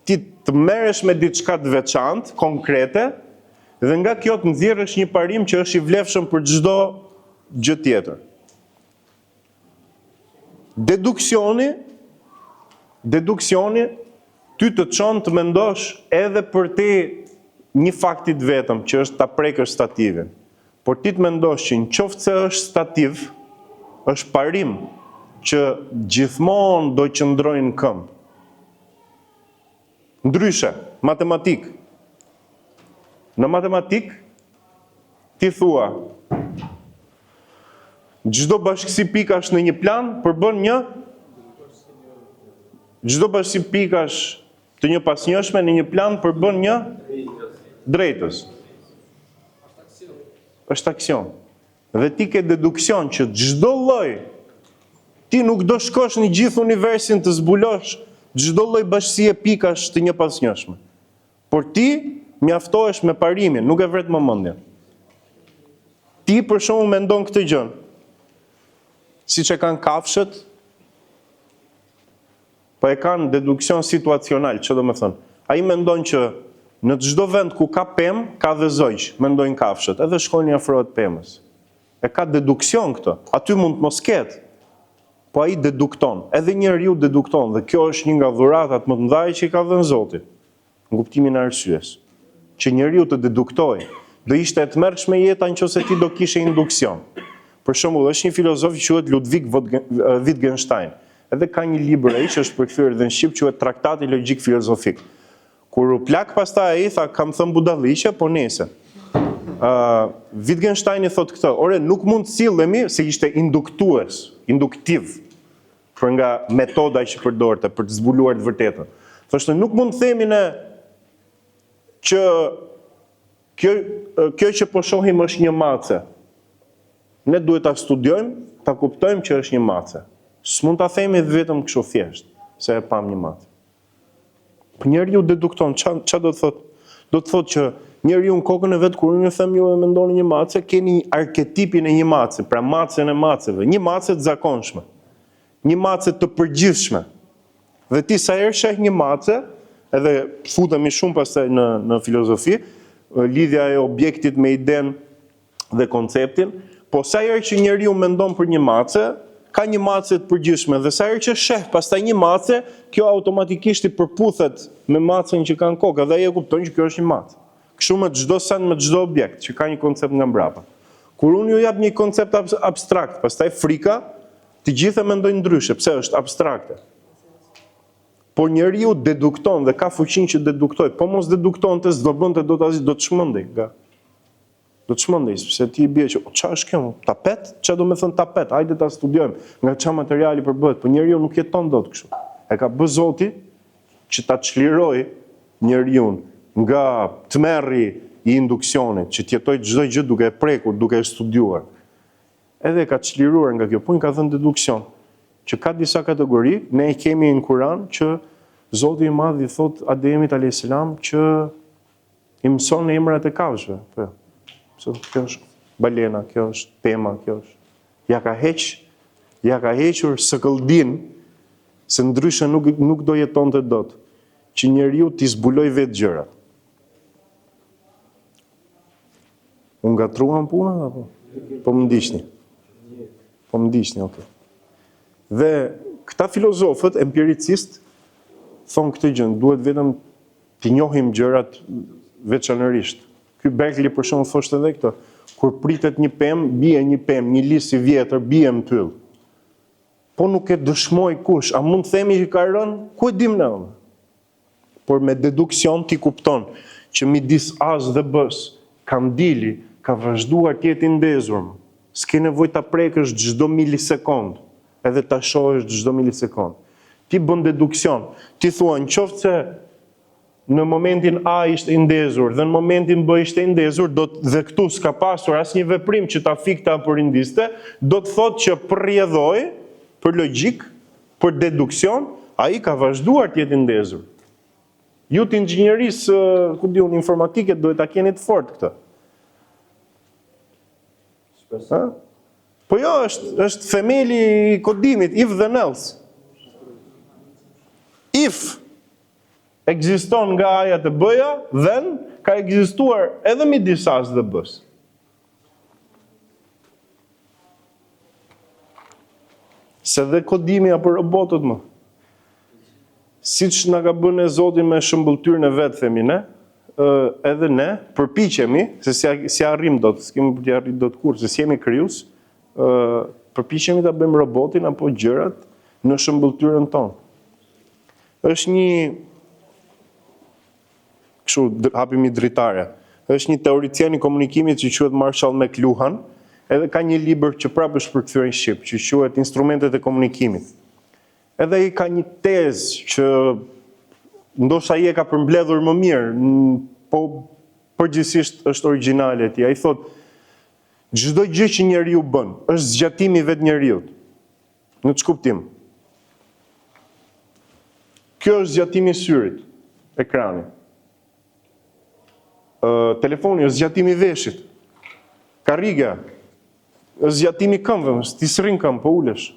ti të merresh me diçka të veçantë, konkrete, dhe nga kjo të nxjerrësh një parim që është i vlefshëm për çdo gjë tjetër. Deduksioni ty të çon të mendosh edhe për te një faktit vetëm, që është ta prekësh stativin. Por ti të mendosh që nëse është stativ, është parim që gjithmonë do qëndrojnë në këmbë. Ndryshe, matematik. Në matematik, ti thua, çdo bashkësi pikash në një plan përbën një, çdo bashkësi pikash të një pasnjëshme në një plan përbën një drejtës. Është aksion. Dhe ti ke deduksion që çdo lloj, ti nuk do shkosh në gjithë universin të zbulosh çdo lloj bashkësie pikash të një pasnjëshme. Por ti mjaftohesh me parimin, nuk e vret më mendjen. Ti për shembull mendon këtë gjë. Siç e kanë kafshët, po e kanë deduksion situacional, që do me thënë. Ai mendon që në çdo vend ku ka pemë, ka dhe zogj, mendojnë kafshët, edhe shkojnë i afrohet pemës. E ka deduksion këtë. Aty mund të mos ketë, po ai dedukton. Edhe njeriu dedukton, dhe kjo është një nga dhuratat më të mëdha që i ka dhënë Zoti, në kuptimin e arsyes. Që njeriu të deduktoj, do ishte e tmerrshme jeta nëse ti do kishe induksion. Për shembull, është një filozof që quhet Ludwig Wittgenstein. Edhe ka një libër ai që është përkthyer edhe në shqip, quhet Traktati Logjik Filozofik. Kur u plak pastaj ai tha, kam thënë budalliqe, po nese. Wittgenstein i thot këtë, ore, nuk mund të sillemi se ishte induktiv, për nga metoda që përdorte për të zbuluar të vërtetën. Thoshte, nuk mund të themi ne që kjo që po shohim është një mace. Ne duhet ta studiojmë, ta kuptojmë që është një mace. S'mund ta themi vetëm kështu thjesht, se e pam një mace. Për njeriu dedukton, ç'a do të thotë? Do të thotë që njeriu në kokën e vet kur unë them ju e mendoni një mace, keni arketipin e një mace, pra macen e maceve, një mace të zakonshme, një mace të përgjithshme. Dhe ti sa herë sheh një mace, edhe futemi shumë pastaj në filozofi, lidhja e objektit me idenë dhe konceptin, po sa herë që njeriu mendon për një mace, ka një mace të përgjithshme, dhe sa herë që sheh pastaj një mace, kjo automatikisht i përputhet me macen që ka në kokë, dhe ai e kupton që kjo është një mace. Kështu me çdo send, me çdo objekt që ka një koncept nga mbrapa. Kur unë ju jap një koncept abstrakt, pastaj frika, të gjithë e mendojnë ndryshe, pse është abstrakte. Por njeriu dedukton dhe ka fuqinë që deduktoj, po mos deduktonte, s'do bënte do të çmendej nga. Do të shmendej, sepse ti i bie që ç'a është kjo? Tapet? Ç'a do të thënë tapet? Hajde ta studiojmë nga ç'a materiali përbëhet, po njeriu nuk jeton dot kështu. E ka bë Zoti që ta çliroj njeriu nga tmerri i induksionit, që të jetojë çdo gjë duke e prekur, duke e studiuar. Edhe ka çliruar nga kjo, po i ka dhënë deduksion, që ka disa kategori, ne i kemi në Kur'an që Zoti i Madh i thot Ademit alayhis salam që i mëson emrat e kafshëve. Po. Kjo është balena, kjo është pema, kjo është. Ja ka hequr sëkëldin, se ndryshe nuk do jetonte dot, që njeriu t'i zbuloj vetë gjërat. Unë gatruam puna apo? Po më ndiqni, okay. Dhe këta filozofët empiricist thonë këtë gjë, duhet vetëm t'i njohim gjërat veçanërisht. Ky Berkeley për shembull thoshte edhe këtë, kur pritet një pemë, bie një pemë, një lis i vjetër bie në pyll. Po nuk e dëshmoj kush, a mund të themi që ka rënë? Ku e dim ne? Por me deduksion ti kupton që midis A-s dhe B-s ka ndili, ka vazhduar të jetë i ndezur. S'ke nevojë ta prekësh çdo milisekond, edhe ta shohësh çdo milisekond. Ti bën deduksion, ti thua nëse se në momentin A ishte i ndezur dhe në momentin B ishte i ndezur, dhe këtu s'ka pasur asnjë veprim që ta fikte apo rindiste, do të thotë që për rrjedhoj, për logjik, për deduksion, ai ka vazhduar të jetë i ndezur. Ju të inxhinierisë, ku diun, informatike duhet ta keni të fortë këtë. Po jo, është themeli i kodimit, if then else. If ekziston nga A-ja te B-ja, then ka ekzistuar edhe midis A-s dhe B-s. Se dhe kodimi apo robotët më. Siç na ka bënë Zoti me shëmbulltyrën e vet, themi ne, edhe ne përpiqemi, se si arrim dot, s'kemi për të arrit dot kurrë, se si jemi krijues, përpiqemi ta bëjmë robotin apo gjërat në shëmbulltyrën tonë. Është një kështu hapimi dritare. Është një teoricien i komunikimit që quhet Marshall McLuhan, edhe ka një libër që prapë është përkthyer në shqip, që quhet Instrumentet e komunikimit. Edhe ai ka një tezë që ndoshta ai e ka përmbledhur më mirë, po përgjithsisht është origjinale e tij. Ai thotë, çdo gjë që njeriu bën është zgjatimi i vetë njeriu. Në ç'kuptim? Kjo është zgjatimi i syrit, ekrani. Telefoni është zgjatimi i veshit. Karriga është zgjatimi i këmbëve, ti s'rrin këmbë, po ulesh.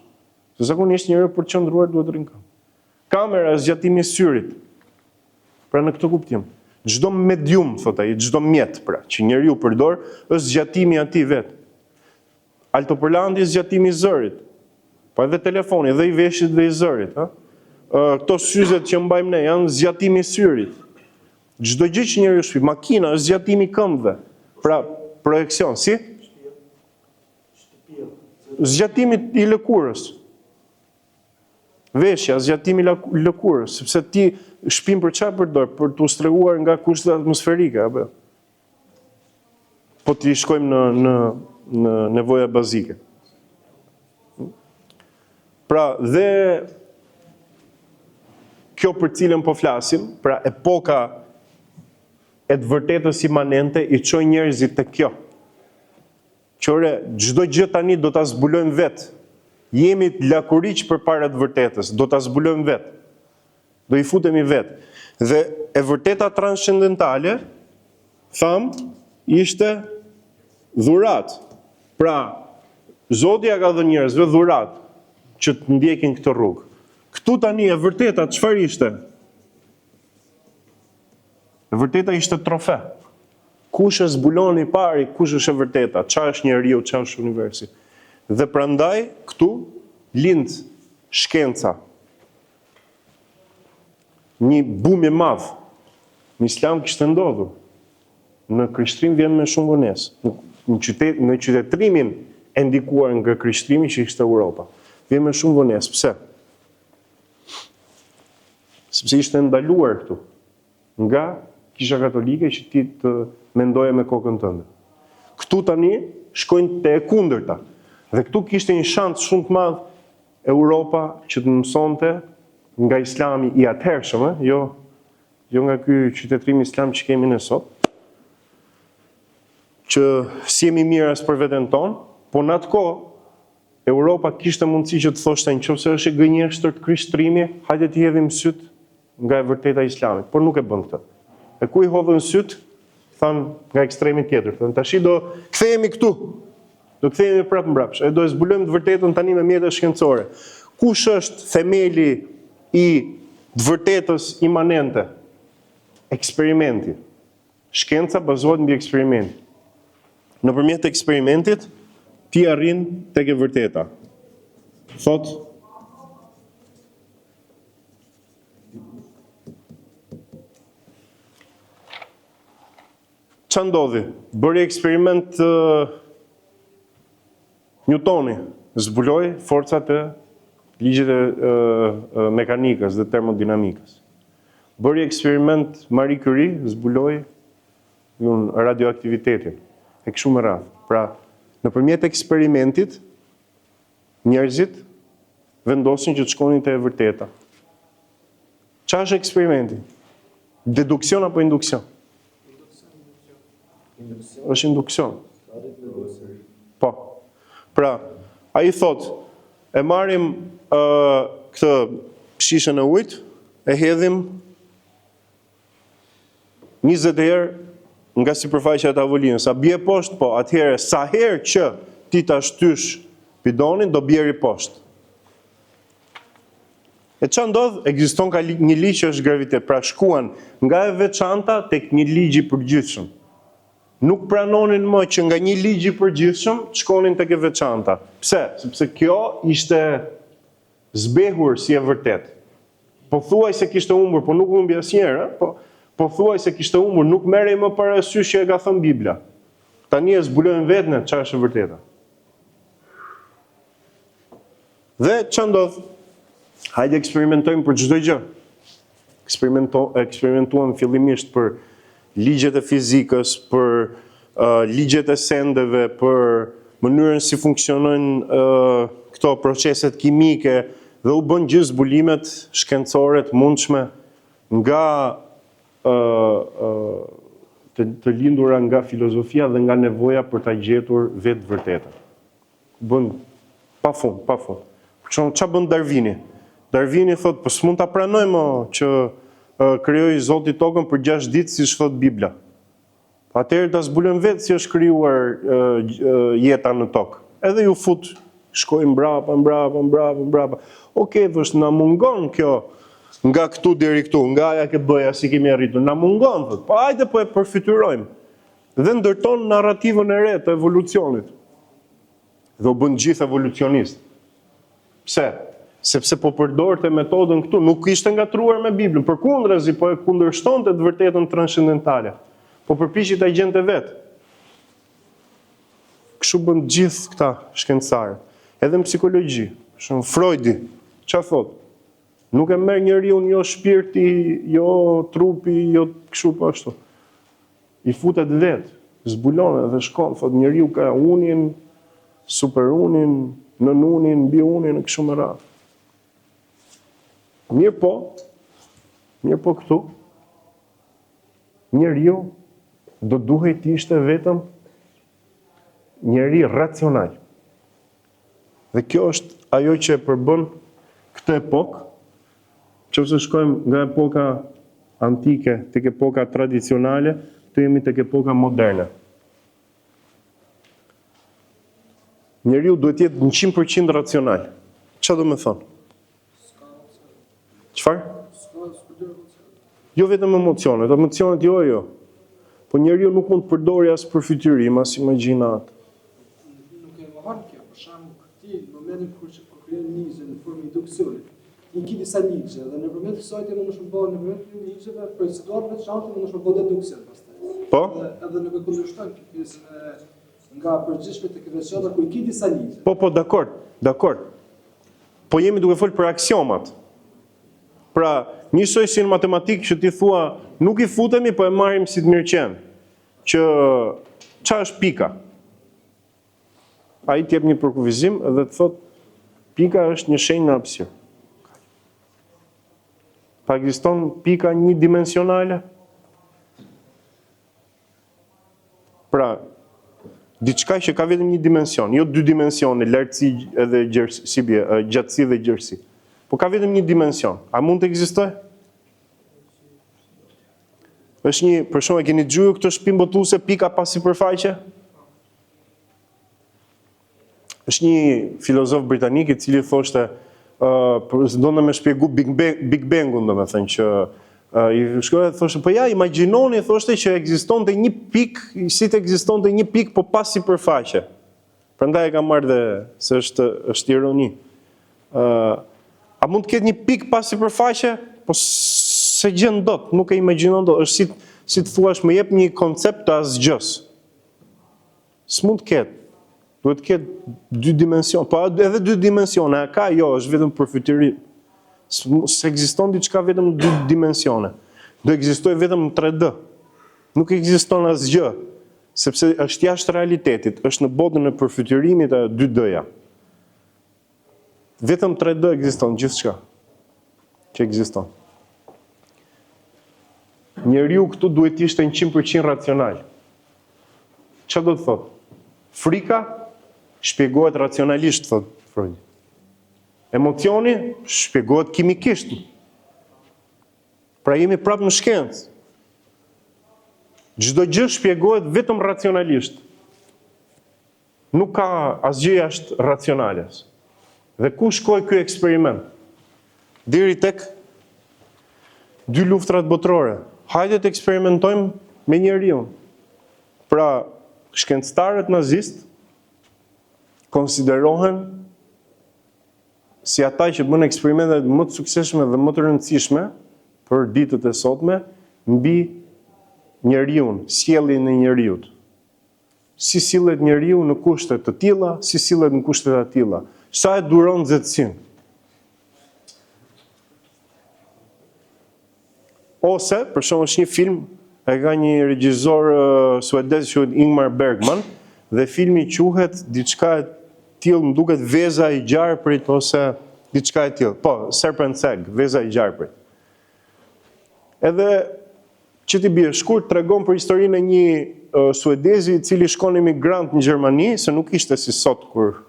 Se zakonisht njeriu për të qëndruar duhet rrin këmbë. Kamera është zgjatimi i syrit. Pra në këtë kuptim, çdo medium, thot ai, çdo mjet pra, që njeriu përdor, është zgjatimi i atij vet. Altoparlanti është zgjatimi i zërit. Po edhe telefoni, edhe i veshit dhe i zërit, ha? Këto syzet që mbajmë ne janë zgjatimi i syrit. Çdo gjë që njeriu shpif, makina është zgjatimi i këmbëve. Pra, projekcion, si? Zgjatimi i lëkurës. Veshja, zgjatimi i lëkurës, sepse ti shpin për çfarë përdor? Për t'u strehuar nga kushtet atmosferike, apo? Po ti shkojmë në nevoja bazike. Pra, dhe kjo për cilën po flasim, pra epoka e të vërtetës imanente i çoj njerëzit te kjo. Qore, çdo gjë tani do ta zbulojmë vetë. Jemi lakuriq përpara të vërtetës, do ta zbulojmë vetë. Do i futemi vetë. Dhe e vërteta transcendentale, tham, ishte dhurat. Pra, Zoti ja ka dhënë njerëzve dhurat që të ndjekin këtë rrugë. Këtu tani e vërteta çfarë ishte? E vërteta ishte trofe. Kush e zbulon i pari, kush është e vërteta, çfarë është njeriu, çfarë është universi. Dhe prandaj këtu lind shkenca. Një bum i madh. Në Islam kishte ndodhur. Në Krishtrim vjen me shumë vonesë. Në qytetrimin e ndikuar nga Krishtrimi që ishte Europa. Vjen me shumë vonesë. Pse? Sepse ishte ndaluar këtu nga Kisha Katolike që ti të mendoje me kokën tënde. Këtu tani shkojnë te e kundërta. Dhe këtu kishte një shans shumë të madh Europa që të mësonte nga Islami i atëhershëm, jo nga ky qytetrim islam që kemi ne sot, që si jemi mirë as për veten tonë, po në atë kohë Europa kishte mundësi që të thoshte nëse është e gënjeshtër të Krishtrimi, hajde të hedhim syt nga e vërteta e Islamit, por nuk e bën këtë. E ku i hodhën syt? Than nga ekstremi tjetër, than tashi do kthehemi këtu. Do kthehemi prapë mbrapsht. E do e zbulojmë të vërtetën tani me mjete shkencore. Kush është themeli i të vërtetës imanente? Eksperimenti. Shkenca bazohet mbi eksperiment. Nëpërmjet eksperimentit ti arrin tek e vërteta. Thot Qa ndodhi? Bëri eksperiment Newtoni, zbuloi forcat e ligjet e mekanikës dhe termodinamikës. Bëri eksperiment Marie Curie, zbuloi radioaktivitetin. E kështu me radhë. Pra, nëpërmjet eksperimentit, njerëzit vendosin që të shkonin te e vërteta. Qa është eksperimenti? Deduksion apo induksion? Është induksion. Po. Pra, a i thot, e marim këtë shishën e ujtë, e hedhim 20 herë nga sipërfaqja e tavolinës. A bie poshtë? Po, atëherë sa herë që ti ta shtysh bidonin, do bjeri poshtë. E që ndodh? Ekziston ka një ligj që është gravitet. Pra shkuan nga e veçanta tek një ligj i përgjithshëm. Nuk pranonin më që nga një ligj i përgjithshëm shkonin tek e veçanta. Pse? Sepse kjo ishte zbehur si e vërtet. Po thuaj se kishte humbur, po nuk humbi asnjëherë, po thuaj se kishte humbur, nuk merrej më parasysh që e ka thënë Bibla. Tani e zbulojnë vetën çfarë është e vërteta. Dhe ç'a ndodh? Hajde eksperimentojmë për çdo gjë. Eksperimentuam fillimisht për ligjet e fizikës, për ligjet e sendeve, për mënyrën si funksionojnë këto proceset kimike, dhe u bën gjithë zbulimet shkencore të mundshme nga të lindura nga filozofia dhe nga nevoja për ta gjetur vetë vërtetën. Bën pafund. Ç'a bën Darwini? Darwini thot, po s'mund ta pranojmë që krijoi Zoti tokën për 6 ditë, siç thot Bibla. Atëherë ta zbulojmë vetë si është krijuar jeta në tokë. Edhe ju fut, shkoi mbrapa. Okej, thosh, na mungon kjo nga këtu deri këtu, nga aja që bëja si kemi arritur. Na mungon, thot. Po hajde po e përfytyrojmë. Dhe ndërton narrativën e re të evolucionit. Dhe u bën gjithë evolucionist. Pse? Sepse po përdorte metodën këtu, nuk ishte ngatruar me Biblën, përkundrazi po e kundërshtonte të vërtetën transcendentale. Po përpiqej ta gjente vetë. Kështu bën gjithë këta shkencëtarë, edhe në psikologji. Shumë Freudi, ç'a thot? Nuk e merr njeriu jo shpirti, jo trupi, jo kështu po ashtu. I futet vetë, zbulon dhe shkon, thot njeriu ka unin, superunin, nënunin, biunin, kështu me radhë. Mirë po këtu, njeriu do duhet të ishte vetëm njeri racional. Dhe kjo është ajo që e përbën këtë epokë, nëse shkojmë nga epoka antike tek epoka tradicionale, të jemi tek epoka moderne. Njeriu duhet të jetë 100% racional. Çfarë do të thonë? Çfarë? Jo vetëm emocionet jo. Po njeriu nuk mund të përdori as përfytyrim, as imagjinat. Nuk e mohon kjo, për shembull, ti në momentin kur krijon nizën në formë induksioni, i ki disa ligje dhe nëpërmjet kësaj ti mund të shpërbohet nëpërmjet këtyre ligjeve për situata të veçanta mund të shpërbohet deduksion pastaj. Po? Edhe nuk e kundërshton pjesën nga përgjithshme tek veçanta ku i ki disa ligje. Po, dakord. Po jemi duke folë për aksiomat. Pra, njësoj si në matematikë që ti thua, nuk i futemi, po e marrim si të mirëqenë, që qa është pika? A i t'jep një përkufizim dhe të thot, pika është një shenjë në hapësirë. Pa ekziston pika një dimensionale? Pra, diçka që ka vetëm një dimension, jo 2 dimensione, lartësi edhe gjatësi dhe gjerësi. Po ka vetëm një dimension. A mund të ekzistojë? Është një, për shembull, e keni dëgjuar këtë shpinë botuese pika pa sipërfaqe? Është një filozof britanik i cili thoshte, donte më shpjegu Big Bangun, domethënë që i shkruaj thoshte, po ja, imagjinoni, thoshte që ekzistonte një pikë, si të ekzistonte një pikë po pa sipërfaqe. Prandaj e kam marrë dhe se është ironi. A mund të ketë një pikë pa sipërfaqe? Po se gjën dot, nuk e imagjinon dot. Është si të thuash më jep një koncept të asgjës. S'mund të ketë. Duhet të ketë dy dimensione, po edhe dy dimensione, a ka jo, është vetëm përfytyrim. S'ekziston diçka vetëm dy dimensione. Do ekzistoj vetëm në 3D. Nuk ekziston asgjë, sepse është jashtë realitetit, është në botën e përfytyrimit e 2D-ja. Vetëm 3D ekziston gjithçka që ekziston. Njeriu këtu duhet të ishte 100% racional. Çfarë do të thotë? Frika shpjegohet racionalisht, thot Freud. Emocioni shpjegohet kimikisht. Pra jemi prapë në shkencë. Çdo gjë shpjegohet vetëm racionalisht. Nuk ka asgjë jashtë racionales. Dhe ku shkoi ky eksperiment? Deri tek 2 luftrat botërore. Hajde të eksperimentojmë me njeriu. Pra, shkencëtarët nazist konsiderohen si ata që bën eksperimentet më të suksesshme dhe më të rëndësishme për ditët e sotme mbi njeriu, sjelljen e njeriu. Si sillet njeriu në kushte të tilla, si sillet në kushte të tilla. Sa e duron nxehtësinë. Ose, për shembull, është një film e ka një regjisor suedez që quhet Ingmar Bergman dhe filmi quhet diçka e tillë, më duket Veza e gjarprit ose diçka e tillë. Po, Serpent's Egg, Veza e gjarprit. Edhe që t'i bie shkurt tregon për historinë e një suedezi i cili shkon emigrant në Gjermani, se nuk ishte si sot kur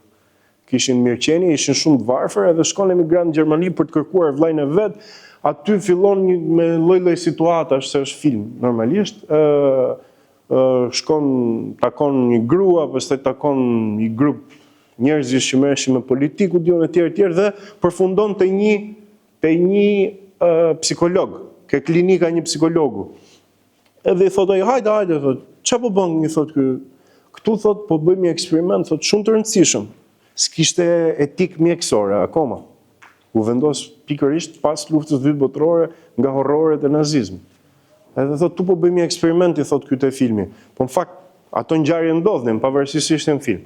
kishin mirëqenie, ishin shumë të varfër, edhe shkon emigrant në Gjermani për të kërkuar vllajën e vet. Aty fillon me lloj-lloj situatash, se është film normalisht. Shkon, takon një grua, pastaj takon një grup njerëzish që merreshin me politiku, diun e tjerë dhe përfundon te një psikolog, ke klinika një psikologu. Edhe i thotë, hajde, thotë, çfarë po bën? I thotë ky, këtu thotë po bëjmë një eksperiment, thotë shumë të rëndësishëm. S'kishte etik mjekësore akoma. U vendos pikërisht pas luftës së dytë botërore nga horroret e nazizmit. Edhe thotë, tu po bëjmë një eksperiment, i thotë ky te filmi. Po në fakt, ato ngjarje ndodhin, pavarësisht se ishte në film.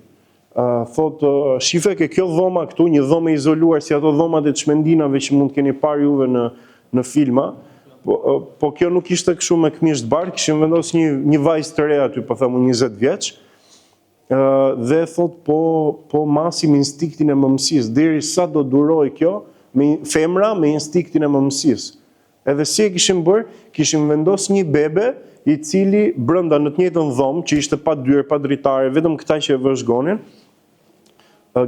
Thotë, shife ke kjo dhoma këtu, një dhomë e izoluar si ato dhomat e çmendinave që mund të keni parë juve në filma. Po kjo nuk ishte kështu me këmishë të bardhë, kishin vendosur një vajzë të re aty, po themu 20 vjeç. Dhe thot po masim instinktin e mëmësisë, deri sa do duroj kjo, femra me instinktin e mëmësisë. Edhe si e kishin bërë, kishin vendosur një bebe i cili brenda në të njëjtën dhomë, që ishte pa dyrë, pa dritare, vetëm këta që e vëzhgonin,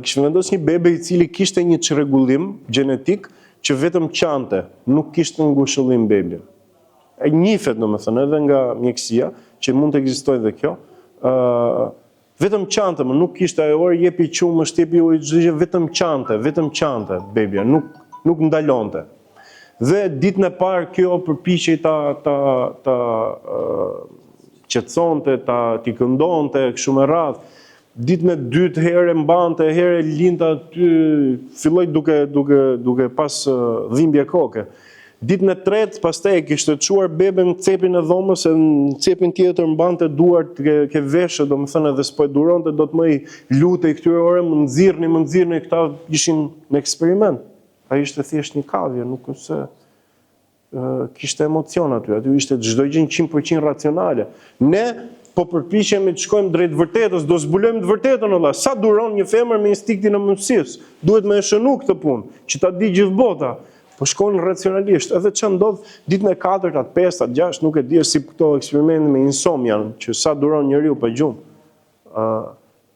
kishin vendosur një bebe i cili kishte një çrregullim gjenetik që vetëm qante, nuk kishte ngushëllim bebin. E njifet, domethënë, edhe nga mjekësia, që mund të ekzistojë dhe kjo, vetëm qante, nuk kishte ajo orë jepi qumë, shtjepi ujë, vetëm qante bebja, nuk ndalonte. Dhe ditën e parë kjo përpiqej ta qetësonte, t'i këndonte, kështu me radhë. Ditën e dytë herë mbante, herë linte aty, filloi duke pas dhimbje koke. Ditën e tretë, pastaj e kishte çuar beben në cepin e dhomës, e në cepin tjetër mbante duart ke veshë, domethënë edhe s'po e duronte, do të më i lutej këtyre orë, më nxirrni, këta ishin në eksperiment. Ai ishte thjesht një kavje, nuk është se kishte emocion aty ishte çdo gjë 100% racionale. Ne po përpiqemi të shkojmë drejt vërtetës, do zbulojmë të vërtetën olla. Sa duron një femër me instinktin e mëmësisë? Duhet me e shënu këtë punë, që ta di gjithë bota. Po shkojnë racionalisht. Edhe ç'a ndodh ditën e 4, 5, 6, nuk e di si këto eksperimente me insomnian, që sa duron njeriu pa gjumë.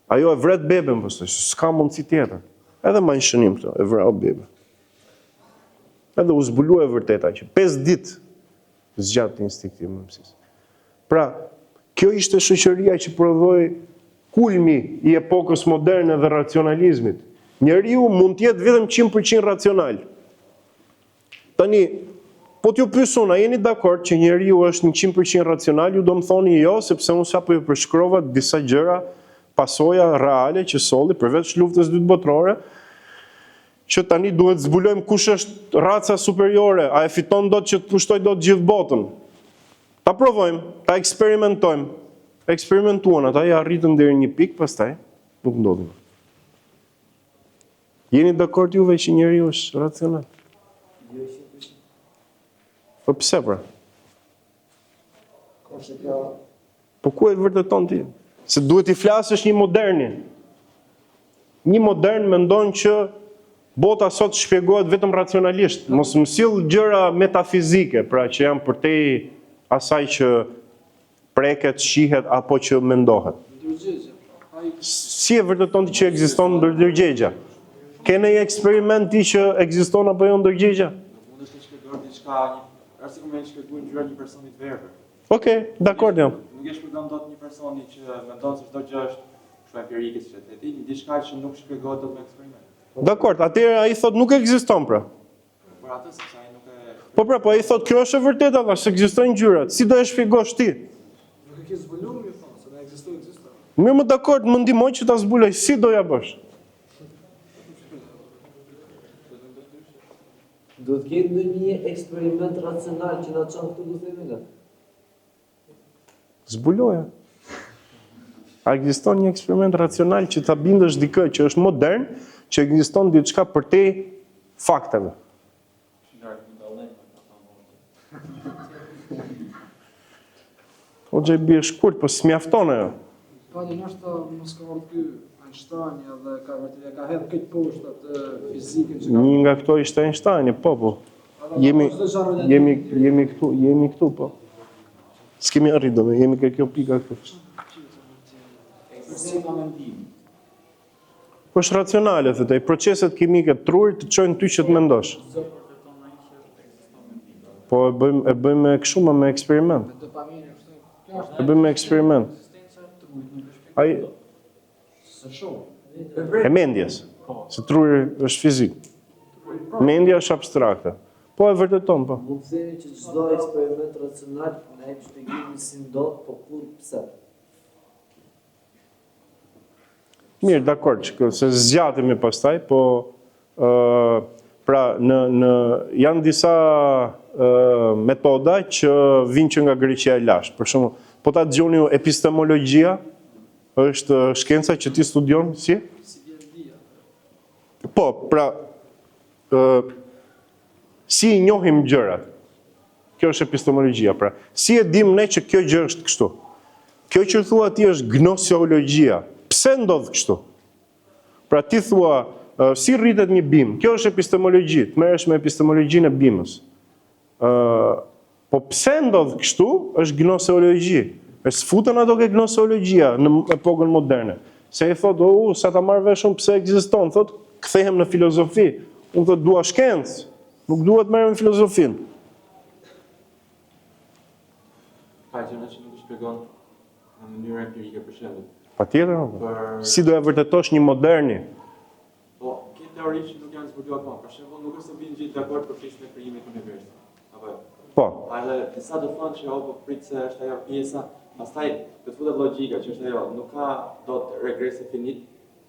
Ajo e vret beben, s'ka mundësi tjetër. Edhe ma në shënim këto, e vrau bebe. Edhe u zbulua e vërteta që 5 ditë zgjat instinkti i mëmësisë. Pra, kjo ishte shoqëria që prodhoi kulmi i epokës moderne dhe racionalizmit. Njeriu mund të jetë vetëm 100% racional. Tani, po t'ju pyes unë, a jeni dakord që njeriu është 100% racional? Ju do më thoni jo, sepse unë sapo ju përshkrova disa gjëra, pasoja reale që solli përveç luftës së dytë botërore, që tani duhet zbulojmë kush është raca superiore, a e fiton dot që të pushtoj dot gjithë botën. Ta provojmë, ta eksperimentojmë. Eksperimentuan, ata ja arritën deri një pikë, pastaj nuk ndodhin. Jeni dakord juve që njeriu është racional? Po pse pra? Po ku e vërteton ti? Se duhet i flasësh një moderni. Një modern mendon që bota sot shpjegohet vetëm racionalisht. Mos më sill gjëra metafizike, pra që janë përtej asaj që preket, shihet apo që mendohet. Si e vërteton ti që ekziston ndërgjegja? Ke një eksperiment ti që ekziston apo jo ndërgjegja? Mund të shpjegosh diçka, arsi ku më shpjeguar gjëra një personi të verbër. Okej, dakord jam. Nuk e shpjegon dot një personi që mendon se çdo gjë është kështu empirike siç e thëti, diçka që nuk shpjegohet dot me eksperiment. Dakord, atëherë ai thot nuk ekziston pra. Por atë sepse ai nuk e Po ai thot kjo është e vërtetë apo se ekzistojnë gjërat. Si do e shpjegosh ti? Nuk e ke zbuluar, ju thonë, se ne ekzistojnë. Mirë, më dakord, më ndihmoj që ta zbuloj. Si do ja bësh? Do të ketë ndonjë eksperiment racional që na çon këtu ku themi ne. Zbuloja. A ekziston një eksperiment racional që ta bindësh dikë që është modern, që ekziston diçka përtej fakteve? O gjë bie shkurt, po s'mjafton ajo. Pani është mos ka ardhur ky Einstein edhe ka hedhur këtë poshtë atë fizikën që ka. Një nga këto ishte Einstein, po. Jemi këtu, po. S'kemi arritur, jemi ke kjo pika këtu. ekstrema mendim. Po është racionale, thotë, proceset kimike të trurit të çojnë ty që të mendosh. Po e bëjmë kështu me eksperiment. E bëjmë eksperiment. Ai e mendjes. Se truri është fizik. Mendja është abstrakte. Po e vërteton, po. Mund të themi që çdo eksperiment racional na jep shpjegimin si ndodh, po kur pse. Mirë, dakord, se zgjatemi pastaj, po pra janë disa metoda që vinë që nga Greqia e lashtë. Për shembull, po ta dëgjoni ju epistemologjia është shkenca që ti studion si? Po, pra si i njohim gjërat. Kjo është epistemologjia, pra. Si e dim ne që kjo gjë është kështu? Kjo që thua ti është gnoseologjia. Pse ndodh kështu? Pra ti thua, si rritet një bim? Kjo është epistemologji, të merresh me epistemologjinë e bimës. Po pse ndodh kështu? Është gnoseologji. Është sfutën ato ke gnoseologjia në epokën moderne. Se i thot, sa ta marr veshun pse ekziston, thot, kthehem në filozofi. Unë thot, dua shkencë, nuk dua të merrem me filozofinë. Ka gjëra që nuk i shpjegon në mënyrë empirike për shembull. Patjetër, si do e vërtetosh një moderni? Po, ke teori që nuk janë zbuluar akoma. Për shembull, nuk është se vinë gjithë dakord për pjesën e krijimit të universit. Apo jo? Po. Edhe disa do thonë që po prit se është ajo pjesa, pastaj do të futet logjika që është ajo, nuk ka dot regres infinit,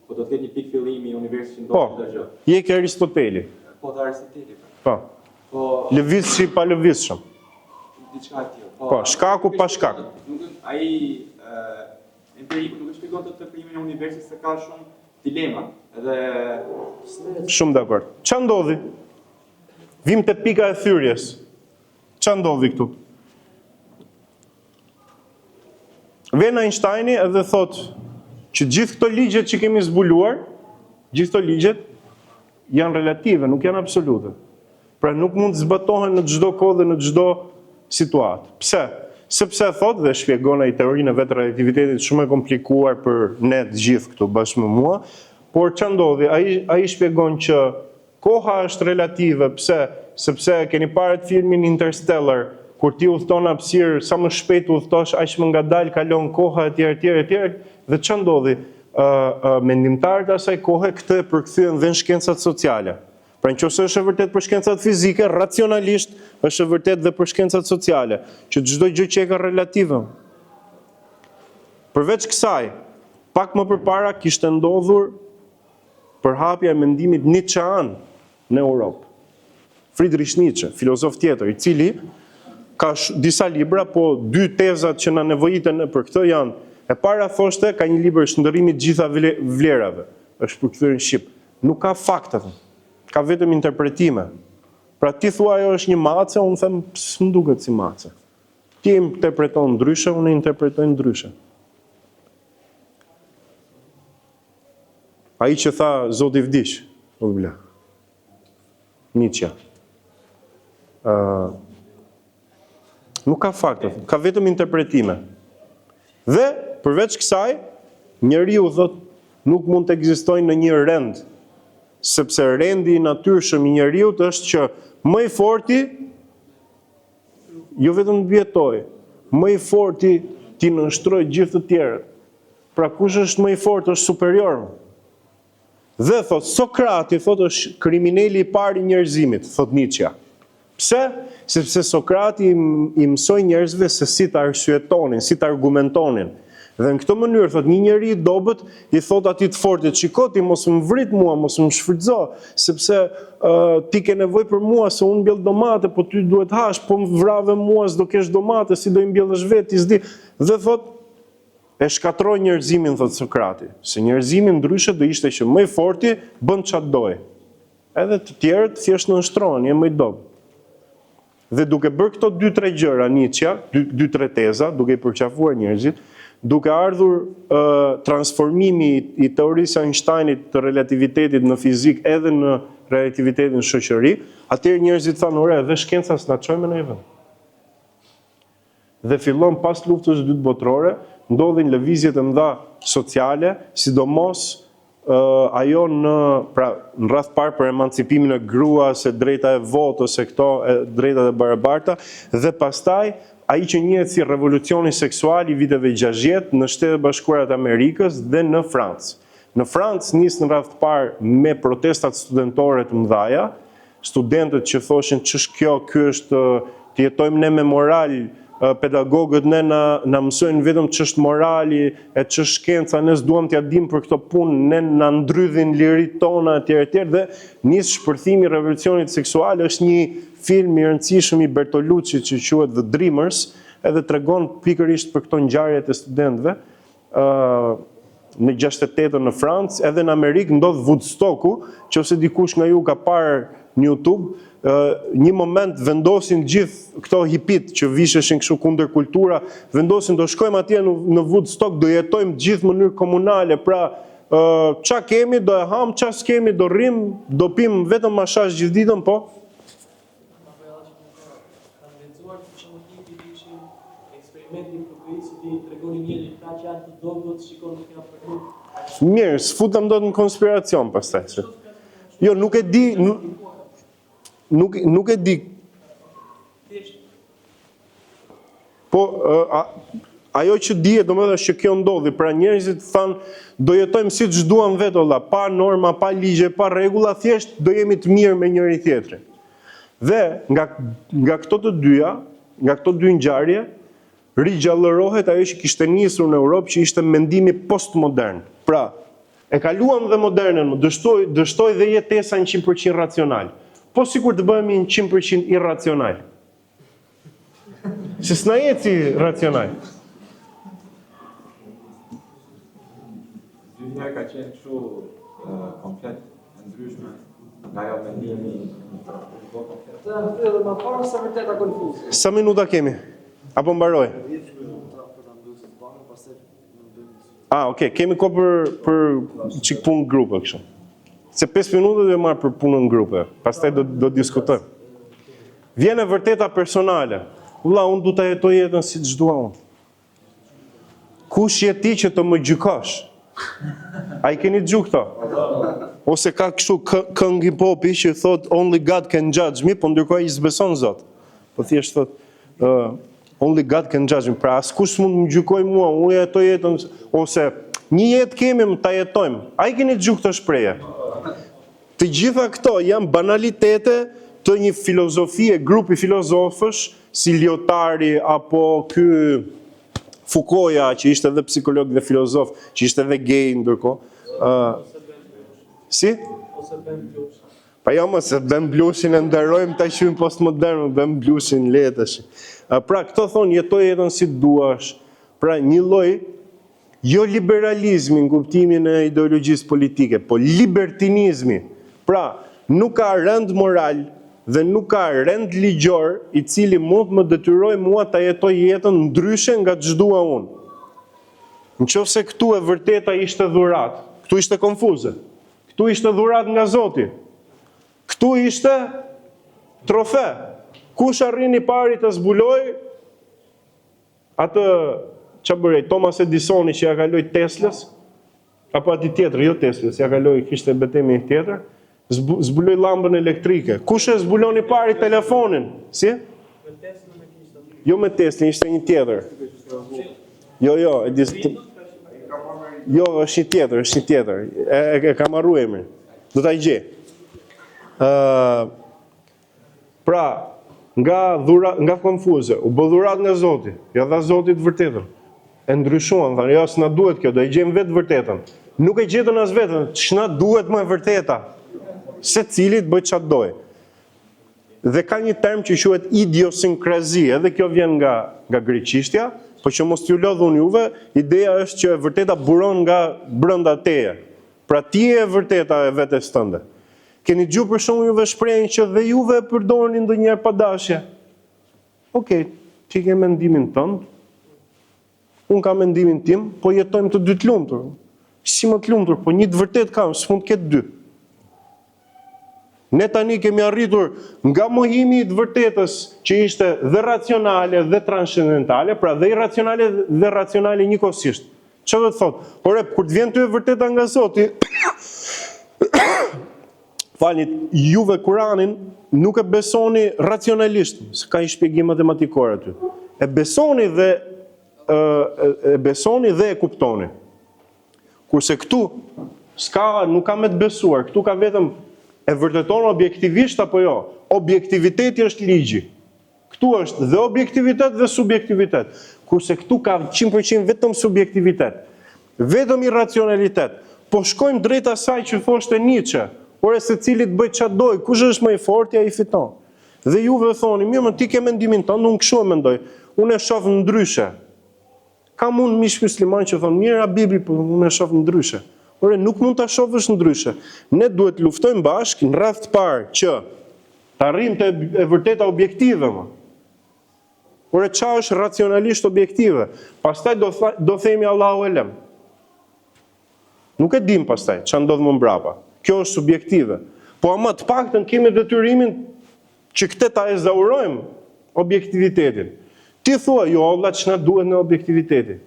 po do të ketë një pikë fillimi i universit që ndodh çdo gjë. Je ke Aristoteli. Po, të Aristoteli. Po. Po, Lëvizshi pa lëvizshëm. diçka e tillë. Po, shkaku pa shkak. Ai empiriku nuk e shpjegon të krijimin e universit se ka shumë dilema. Edhe Shumë dakord. Ç'a ndodhi? Vim te pika e thyrjes. Ç'a ndodhi këtu? Vjen Einsteini edhe thot që gjithë këto ligjet që kemi zbuluar, gjithë këto ligjet janë relative, nuk janë absolute. Pra nuk mund të zbatohen në çdo kohë dhe në çdo situatë. Pse? Sepse thot dhe shpjegon ai teorinë e vetë relativitetit shumë e komplikuar për ne të gjithë këtu bashkë me mua, por ç'a ndodhi? Ai shpjegon që koha është relative, pse? Sepse keni parë filmin Interstellar, kur ti udhton hapësirë, sa më shpejt udhtosh, aq më ngadalë kalon koha etj, dhe ç'a ndodhi? Mendimtarët e asaj kohe këtë e përkthyen dhe në shkencat sociale. Pra nëse është e vërtet për shkencat fizike, racionalisht është e vërtet dhe për shkencat sociale, që çdo gjë që e ka relative. Përveç kësaj, pak më përpara kishte ndodhur përhapja e mendimit Nietzschean në Europë. Friedrich Nietzsche, filozof tjetër, i cili ka disa libra, po dy tezat që na nevojiten për këtë janë, e para thoshte, ka një libër shndërrimi të gjitha vlerave, është përkthyer në shqip. Nuk ka fakte, ka vetëm interpretime. Pra ti thua ajo është një mace, unë them s'm duket si mace. Ti interpreton ndryshe, unë interpretoj ndryshe. Ai që tha Zoti vdiq, Nietzsche. Nuk ka fakte, ka vetëm interpretime. Dhe, përveç kësaj, njeriu thot nuk mund të ekzistojë në një rend, sepse rendi i natyrshëm i njeriut është që më i forti, jo vetëm të vjetoj, më i forti ti nënshtroj gjithë të tjerët. Pra kush është më i fortë është superior. Dhe thot Sokrati thot është kriminali i parë i njerëzimit, thot Nietzsche. Pse? Sepse Sokrati i mësoi njerëzve se si të arsyetonin, si të argumentonin. Dhe në këtë mënyrë, thot, një njeri i dobët i thot atij të fortit, shiko ti mos më vrit mua, mos më shfrytëzo, sepse ti ke nevojë për mua se unë mbjell domate, po ty duhet hash, po më vrave mua s'do kesh domate, si do i mbjellësh vetë, ti s'di. Dhe thot, e shkatroi njerëzimin, thot Sokrati, se njerëzimi ndryshe do ishte që më i forti bën çfarë doj. Edhe të tjerët thjesht nënshtrohen, janë më i dobët. Dhe duke bërë këto 2-3 gjëra Nietzsche, 2-3 teza, duke i përqafuar njerëzit, duke ardhur transformimi i teorisë Einsteinit të relativitetit në fizik edhe në relativitetin në shoqëri, atëherë njerëzit thanë, ore, dhe shkenca s'na çojmë në një vend. Dhe fillon pas luftës së dytë botërore, ndodhin lëvizje të mëdha sociale, sidomos ajo në rreth parë për emancipimin e gruas, e drejta e votës, e këto drejtat e barabarta, dhe pastaj ai që njihet si revolucioni seksual i viteve 60 në Shtetet Bashkuara të Amerikës dhe në Francë. Në Francë nis në rreth parë me protestat studentore të mëdha, studentët që thoshin ç'është kjo, ky është të jetojmë ne me moral, pedagogët ne na mësojnë vetëm ç'është morali e ç'është shkenca, ne s'duam t'ja dim për këto punë, ne na ndrydhin liritë tona etj. Dhe nis shpërthimi i revolucionit seksual, është një film i rëndësishëm i Bertolucci që quhet The Dreamers, edhe tregon pikërisht për këto ngjarjet e studentëve. Në 68 në Francë, edhe në Amerikë ndodh Woodstocku, nëse dikush nga ju ka parë në YouTube, një moment vendosin gjithë këto hipit që visheshin kështu kundër kultura, vendosin do shkojmë atje në Woodstock, do jetojmë gjithë në mënyrë komunale, pra qa kemi, do e ham, qa s'kemi, do rrim, do pim vetëm mashash gjithë ditën, po? Mirë, s'futëm do të në konspiracion pastaj. Jo, nuk e di, nuk e di. Po, ajo që dihet domethënë është që kjo ndodhi, pra njerëzit thanë, do jetojmë siç duam vetë valla, pa norma, pa ligje, pa rregulla, thjesht do jemi të mirë me njëri tjetrin. Dhe nga këto të dyja, nga këto dy ngjarje, rigjallërohet ajo që kishte nisur në Europë, që ishte mendimi postmodern. Pra, e kaluam dhe modernën, dështoj dhe jetesa 100% racional. Po sikur të bëhemi 100% irracional. Se s'na jetë si racional. Dy herë ka qenë kështu komplet ndryshme nga ajo mendimi Edhe më parë sa vërtet a konfuze. Sa minuta kemi? Apo mbaroj? Okay, kemi kohë për çik punë grupe kështu. Se 5 minuta do marr për punën grupe, pastaj do diskutojmë. Vjen e vërteta personale. Vëlla, unë du ta jetoj jetën siç dua unë. Kush je ti që të më gjykosh? A i keni dëgjuar këto? Ose ka kështu këngë popi që thot only God can judge me, po ndërkohë ai s'beson Zot. Po thjesht thot only God can judge me. Pra askush mund të më gjykojë mua, unë jetoj jetën ose një jetë kemi më ta jetojmë. A i keni dëgjuar këtë shprehje? Të gjitha këto janë banalitete të një filozofie, grupi filozofësh, si Lyotari apo ky Foucaultja, që ishte edhe psikolog dhe filozof, që ishte edhe gay ndërkohë. Si? Pa jo më se bëm blushin e nderojmë ta qymë postmodern, bëm blushin letësh. Pra këto thonë jetoj jetën si duash. Pra një lloj jo liberalizmi në kuptimin e ideologjisë politike, po libertinizmi. Pra nuk ka rënd moral dhe nuk ka rënd ligjor i cili mund më detyroj mua ta jetoj jetën ndryshe nga ç'dua unë. Nëse këtu e vërteta ishte dhurat, këtu ishte konfuze. Këtu ishte dhurat nga Zoti. Këtu ishte trofe. Kush arrin i pari të zbuloj atë ç'a bërej Thomas Edisoni që ja kaloi Teslës, apo ati tjetër, jo Teslës, ja kaloi kishte betejë tjetër, zbuloi llambën elektrike. Kush e zbulon i pari telefonin? Si? Jo me Teslën, ishte një tjetër. Jo, është një tjetër. E kam harru emrin. Do ta gjej. Pra, nga konfuze, u bë dhurat nga Zoti, ja dha Zoti të vërtetën. E ndryshuan, thanë, jo, s'na duhet kjo, do e gjejmë vetë vërtetën. Nuk e gjetën as vetën, ç'na duhet më e vërteta. Secili të bëj çfarë doj. Dhe ka një term që quhet idiosinkrazi, edhe kjo vjen nga greqishtja, po që mos t'ju lodhun juve, ideja është që e vërteta buron nga brenda teje. Pra ti e vërteta e vetes tënde. Keni dëgjuar për shembull juve shprehjen që dhe juve e përdorni ndonjëherë pa dashje. Okej, ti ke mendimin tënd, unë kam mendimin tim, po jetojmë të dy të lumtur. Si më të lumtur, po një të vërtet kam, s'mund të ketë dy. Ne tani kemi arritur nga mohimi i të vërtetës që ishte dhe racionale dhe transcendentale, pra dhe irracionale dhe racionale njëkohësisht. Çfarë do të thotë? Ore, kur të vjen ty e vërteta nga Zoti, falni, juve Kur'anin nuk e besoni racionalisht, se ka një shpjegim matematikor aty. E besoni dhe e kuptoni. Kurse këtu nuk ka me të besuar, këtu ka vetëm e vërteton objektivisht apo jo. Objektiviteti është ligji. Këtu është dhe objektivitet dhe subjektivitet. Kurse këtu ka 100% vetëm subjektivitet. Vetëm irracionalitet. Po shkojmë drejt asaj që thoshte Nietzsche. Ore secili të bëj çfarë doj, kush është më i fortë ai fiton. Dhe juve thoni, mirë, më ti ke mendimin tënd, unë kështu e mendoj. Unë e shoh ndryshe. Ka mund mish musliman që thonë, mirë, Bibli, po unë e shoh ndryshe. Ore, nuk mund ta shohësh ndryshe. Ne duhet luftojmë bashkë në radhë të parë që të arrijmë të e vërteta objektive më. Ore, çfarë është racionalisht objektive? Pastaj do themi Allahu e lem. Nuk e dim pastaj ç'a ndodh më mbrapa. Kjo është subjektive. Po ama të paktën kemi detyrimin që këtë ta ezaurojmë objektivitetin. Ti thua, jo, Allah, ç'na duhet në objektiviteti.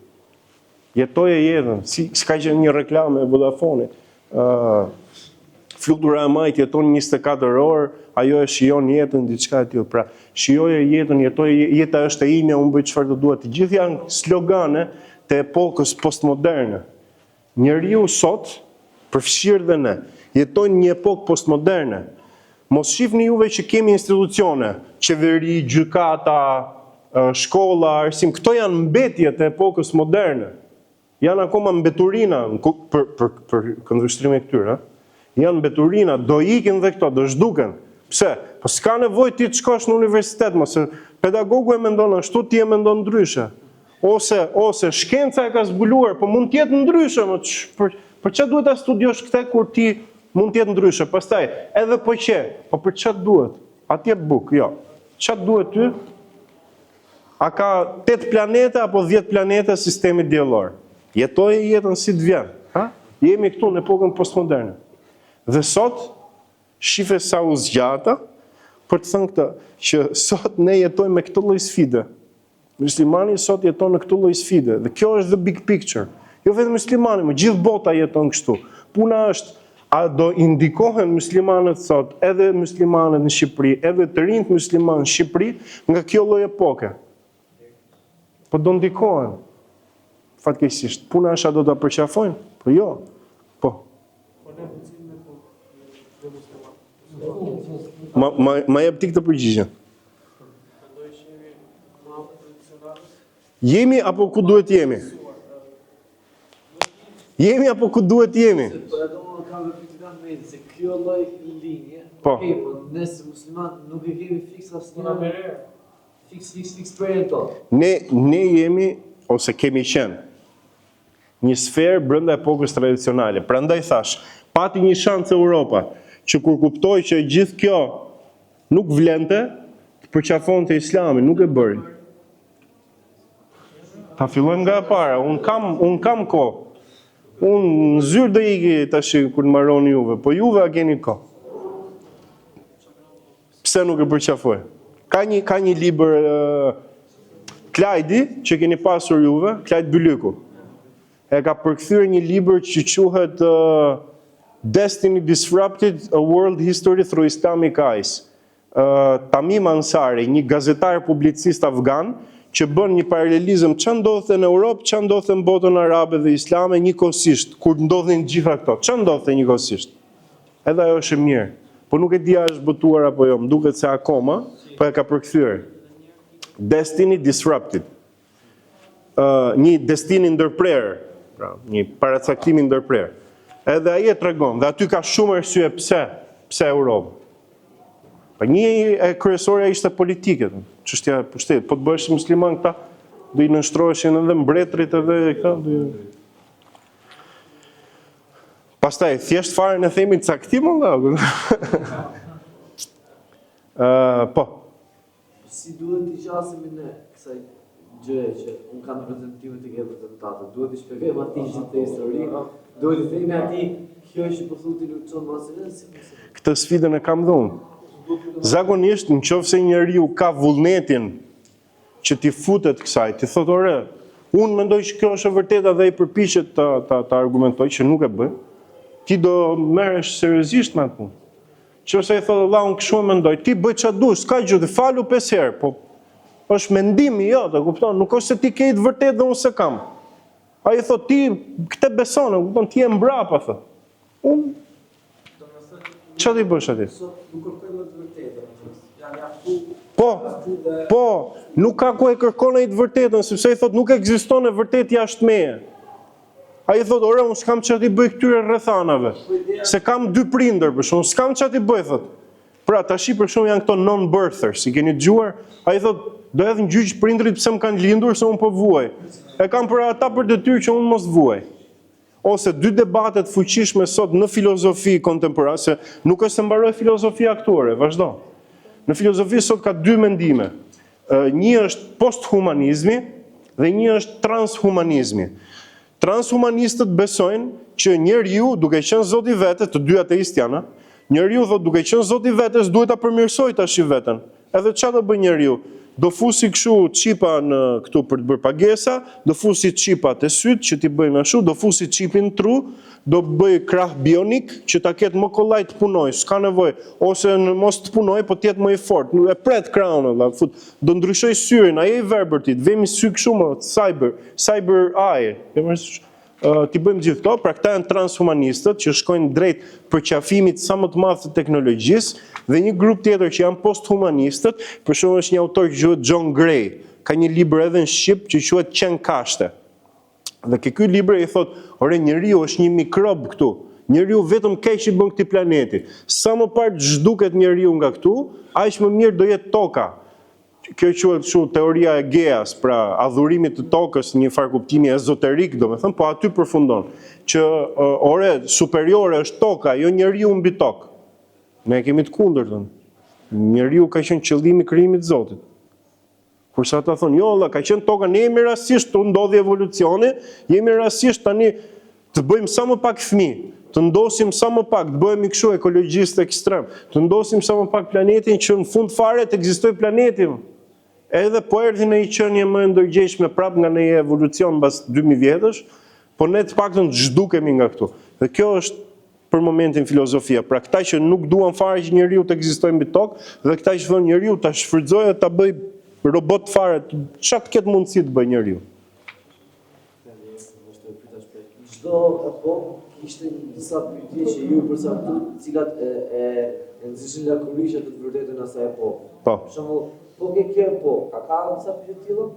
Jetoje jetën, s'ka që një reklame e Vodafonit. Flutura e majt jeton 24 orë, ajo e shijon jetën, diçka e tillë. Pra, shijoje jetën, jeta është e ime, unë bëj çfarë do dua. Të gjithë janë slogane të epokës postmoderne. Njeriu sot, përfshirë dhe ne, jetojnë një epokë postmoderne. Mos shihni juve që kemi institucione, qeveri, gjykata, shkolla, arsim, këto janë mbetjet e epokës moderne. Janë akoma mbeturina për këndvështrime këtyre. Janë mbeturina, do ikin dhe këto, do zhduken. Pse? Po s'ka nevojë ti të shkosh në universitet, se pedagogu e mendon ashtu, ti e mendon ndryshe. Ose shkenca e ka zbuluar, po mund të jetë ndryshe, për çfarë duhet ta studiosh këtë kur ti mund të jetë ndryshe? Pastaj, edhe po për çfarë duhet? Atje buk, jo. Çfarë duhet ty? A ka 8 planete apo 10 planete sistemi diellor? Jetoje jetën si të vjen. Jemi këtu në epokën postmoderne. Dhe sot, shife sa u zgjata, për të thënë këtë, që sot ne jetojmë me këtë lloj sfide. Muslimani sot jeton në këtë lloj sfide. Dhe kjo është the big picture. Jo vetëm muslimani, më gjithë bota jeton kështu. Puna është, a do indikohen muslimanët sot, edhe muslimanët në Shqipëri, edhe të rinjt muslimanë në Shqipëri, nga kjo lloj epoke. Po do ndikohen. Fatkeqësisht, puna është a do ta përqafojnë? Po jo. Po. Ma jep ti këtë përgjigje. Jemi apo ku duhet jemi? Jemi apo ku duhet jemi? Ahmedi, se kjo lloj linje, Po. okay, po ne si musliman nuk e kemi fiks asnjë fiks për e tonë. Ne jemi, ose kemi qenë, një sferë brenda epokës tradicionale. Prandaj thash, pati një shans Europa, që kur kuptoi që gjithë kjo nuk vlente, të përqafonte Islamin, nuk e bëri. Ta fillojmë nga e para, unë kam kohë. Unë në zyrë do iki tash kur të mbaroni juve, po juve a keni kohë. Pse nuk e përqafoj? Ka një libër Klajdi, që keni pasur juve, Klajdi Bylyku. E ka përkthyer një libër që quhet Destiny Disrupted, A World History Through Islamic Eyes. Tamim Ansari, një gazetar publicist afgan, që bën një paralelizëm që ndodhte në Europë, që ndodhte në botën arabe dhe islame njëkohësisht, kur ndodhin gjitha këto, që ndodhte njëkohësisht. Edhe ajo është e mirë, po nuk e dia është botuar apo jo, më duket se akoma, po e ka përkthyer. Destiny Disrupted. Një destini ndërprer, pra, një paracaktim i ndërprer. Edhe ai e tregon, dhe aty ka shumë arsye pse Europë. Pa një e kryesorja ishte politike, çështja e pushtetit. Po të bëhesh musliman këta, do i nënshtroheshin edhe mbretërit edhe këta. Pastaj, thjesht fare në themi caktim, po. Si duhet t'i qasemi ne kësaj gjëje që unë kam reprezentimin të ke reprezentatët, duhet t'i shpjegojmë atij gjithë histori, duhet t'i themi atij kjo që po thotë nuk çon masinën si. Këtë sfidën e kam dhe unë. Zakonisht, në qoftë se njeriu ka vullnetin që t'i futet kësaj, t'i thotë ore, unë mendoj që kjo është e vërteta dhe i përpiqet ta argumentoj që nuk e bëj, ti do merresh seriozisht me atë punë. Qëse i thotë Allah, unë kështu e mendoj, ti bëj çfarë dush, s'ka gjë, të falu 5 herë, po është mendimi jote, kupton, nuk është se ti ke të vërtetë dhe unë se kam. Ai thotë ti këtë beson, kupton, ti je mbrapa thotë. Unë çfarë ti bësh aty? Nuk kërkojmë të vërtetën. Janë aftu. Po, nuk ka ku e kërkon ai të vërtetën, sepse ai thotë nuk ekziston e vërtetë jashtë meje. Ai thotë, ore, unë s'kam çfarë ti bëj këtyre rrethanave. Se kam 2 prindër, për shkak, s'kam çfarë ti bëj thotë. Pra, tash për shkak janë këto non-birthers, i keni dëgjuar? Ai thotë, do edhe ngjyq prindrit pse më kanë lindur se unë po vuaj. E kam për ata për detyrë që unë mos vuaj. Ose 2 debatet fuqishme sot në filozofi kontemporane, se nuk është se mbaroi filozofia aktore, vazhdo. Në filozofi sot ka 2 mendime. Një është posthumanizmi dhe një është transhumanizmi. Transhumanistët besojnë që njeriu, duke qenë zoti i vetes, të 2 ateist janë, njeriu thotë duke qenë zoti i vetes duhet ta përmirësoj tash i veten. Edhe çfarë do bëj njeriu? Do fusi kështu qipa në këtu për të bërë pagesa, do fusi qipat e syt që t'i bëjnë ashtu, do fusi qipin në tru, do bëj krah bionik që ta ketë më kollaj të punoj, s'ka nevojë, ose në mos të punoj, po t'jetë më i fort, e pret krahun, do ndryshoj syrin, ai i verbërtit, vemi sy kështu më, cyber eye, t'i bëjmë gjithë këto, pra këta janë transhumanistët që shkojnë drejt përqafimit sa më të madh të teknologjisë, dhe një grup tjetër që janë posthumanistët, për shembull është një autor që quhet John Gray, ka një libër edhe në shqip që quhet Qen Kashte. Dhe ky libër i thotë, ore, njeriu është një mikrob këtu. Njeriu vetëm keq i bën këtij planeti. Sa më parë zhduket njeriu nga këtu, aq më mirë do jetë toka. Kjo quhet kështu teoria e Geas, pra adhurimit të tokës, një farë kuptimi ezoterik, domethënë, po aty përfundon që ore superiore është toka, jo njeriu mbi tokë. Ne kemi të kundërtën. Njeriu ka qenë qëllimi i krijimit të Zotit. Kurse ata thonë, jo, Allah, ka qenë toka, ne jemi rastësisht të ndodhi evolucioni, jemi rastësisht tani të bëjmë sa më pak fëmijë, të ndosim sa më pak, të bëhemi kështu ekologjistë ekstrem, të ndosim sa më pak planetin që në fund fare të ekzistojë planeti. Edhe po erdhi në një qenie më ndërgjegjshme prap nga një evolucion mbas 2000 vjetësh, po ne të paktën zhdukemi nga këtu. Dhe kjo është për momentin filozofia. Pra këta që nuk duan fare që njeriu të ekzistojë mbi tokë, dhe këta që thonë njeriu ta shfrytëzojë ta bëj robot fare, çfarë të ketë mundësi të bëjë njeriu. Çdo epokë kishte disa pyetje që ju përcaktuat, të cilat e nxishin lakurisht të vërtetën e asaj epoke. Po. Për shembull, po kjo epokë, ka disa pyetje të tilla?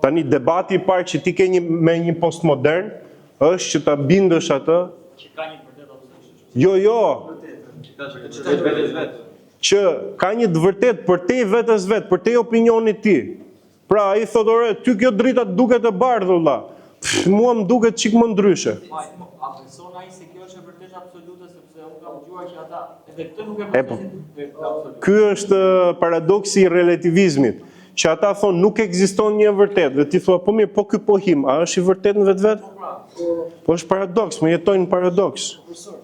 Tani debati i parë që ti ke me një postmodern është që ta bindësh atë që ka një vërtet ose Jo, Vetes vet. që ka një të vërtet për te vetes vet, për te opinionit ti. Pra, ai thot, ore, ty kjo drita duket e bardhë, valla. Mua më duket çik më ndryshe. A beson ai se kjo është e vërtetë absolute sepse unë kam dëgjuar që ata edhe këtë nuk e po. përdorin absolut. Ky është paradoksi i relativizmit, që ata thonë nuk ekziston një e vërtetë, dhe ti thua, po mirë, po ky po him, a është i vërtetë në vetvete? Po është paradoks, më jetojnë në paradoks. Profesor,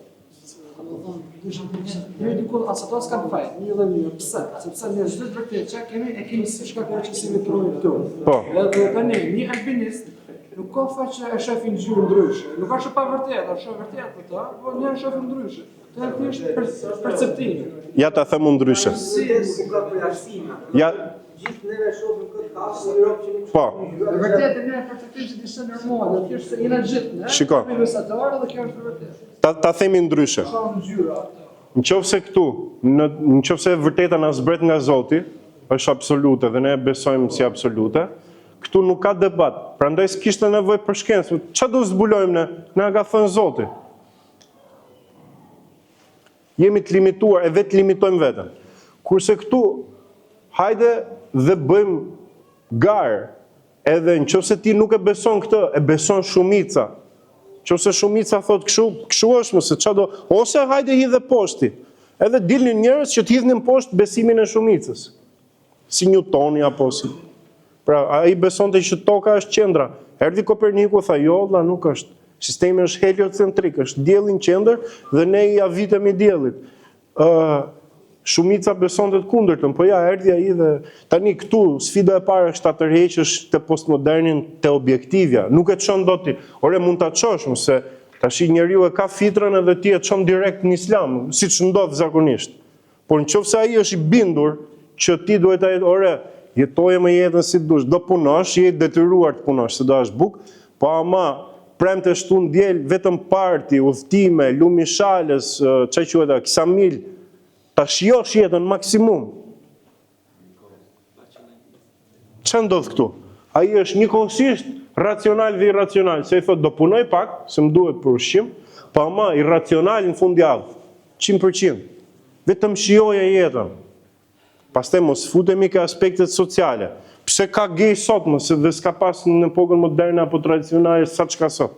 ne diku ato s'kan faj, një dhe një, pse? Sepse ne çdo të vërtetë që kemi si shkaktar që si vetrojnë këtu. Po. Edhe tani një albinist nuk ka faj që e shef ngjyrë ndryshe. Nuk është pa vërtetë, është vërtetë ato, po ne e shohim ndryshe. Të thjesht perceptimi. Ja ta them unë ndryshe. Ku ka përjashtima. Ja, Gjithë neve shohim këtë kafë në Europë që nuk po. Në vërtetë ne perceptojmë që disa normale, thjesht jena gjithë, ne. Shiko. Kemi mesatarë dhe kjo është vërtetë. Ta themi ndryshe. Ka ngjyra ato. Nëse këtu, nëse vërteta na zbret nga Zoti, është absolute dhe ne e besojmë si absolute, këtu nuk ka debat. Prandaj s'kishte nevojë për shkencë. Çfarë do zbulojmë ne? Na ka thënë Zoti. Jemi të limituar, e vetë limitojmë veten. Kurse këtu, hajde dhe bëjmë garë, edhe nëse ti nuk e beson këtë, e beson shumica. Nëse shumica thot kështu është, mëse çfarë do, ose hajde hidhe poshti. Edhe dilnin njerëz që të hidhnin poshtë besimin e shumicës. Si Newtoni apo si. Pra, ai besonte që toka është qendra. Erdhi Koperniku, tha, jo, valla, nuk është. Sistemi është heliocentrik, është dielli në qendër dhe ne I avitemi diellit. Shumica besonte të kundërtën, po ja, erdhi ai dhe tani këtu sfida e parë është ta tërheqësh të postmodernin te objektivja. Nuk e çon dot ti. Ore mund ta çosh, se tash njeriu e ka fitrën edhe ti e çon direkt në Islam, siç ndodh zakonisht. Por nëse ai është I bindur që ti duhet ta ore, jetoje më jetën si dush, do punosh, je I detyruar të punosh, se do është buk, po ama premte shtun diel vetëm parti, udhtime, lumishales, çaj quhet, kisamil, ta shijosh jetën maksimum. Ç'a ndodh këtu? Ai është njëkohësisht racional dhe irracional, se I thot do punoj pak, se më duhet për ushqim, po ama irracional në fundjavë, 100%. Vetëm shijoje jetën. Pastaj mos futemi ke aspektet sociale. Pse ka gej sot mëse dhe s'ka pas në epokën moderne apo tradicionale sa çka sot?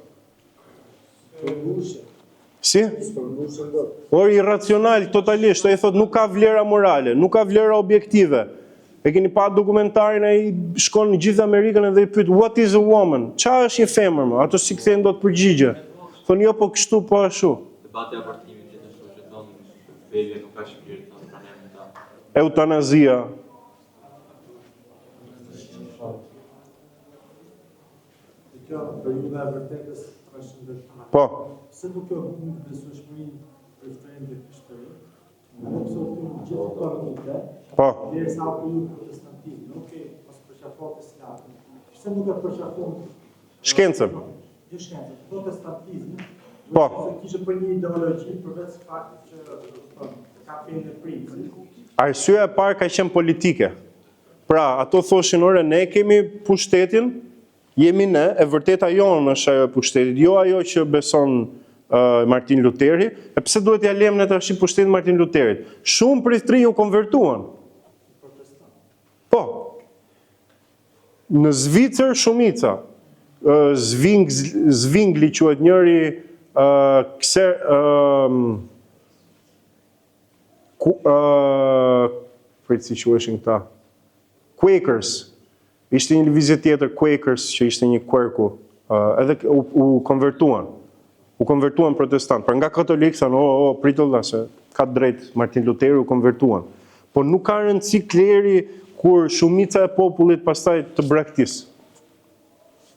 Si? Or irracional totalisht, ai thot nuk ka vlera morale, nuk ka vlera objektive. E keni pa dokumentarin ai shkon në gjithë Amerikën dhe I pyet what is a woman? Çfarë është një femër më? Ato si kthejnë dot përgjigje. Thonë jo po kështu po ashtu. Debati I abortimit gjithashtu që thonë bebia nuk ka shpirt, thonë pranem ta. Eutanazia. Kjo periudha e vërtetës është ndërtuar. Po. Pse nuk e humb besueshmërinë për shtrenjtë dhe krishtëri? Nuk sot gjithë komunite, Po. derisa apo ju protestantizëm, nuk e pas përqafon Islamin. Pse nuk e përqafon Shkencën. Jo shkencën, protestantizmin. Po. Se kishte për një ideologji përveç faktit që ka fenë e princit. Arsyeja e parë ka qenë politike. Pra, ato thoshin, ore, ne kemi pushtetin, jemi ne, e vërteta jonë është ajo e pushtetit, jo ajo që beson Martin Luteri, e pse duhet ja lëmë ne tash pushtetin Martin Luterit? Shumë pritri u konvertuan. Po. Në Zvicër shumica, Zvingli quhet njëri si quheshin këta? Quakers. Ishte një lëvizje tjetër Quakers që ishte një kwerku, edhe u konvertuan. U konvertuan protestant. Pra nga katolik thanë, pritëlla se ka drejt Martin Luteri u konvertuan. Po nuk ka rëndësi kleri kur shumica e popullit pastaj të braktis.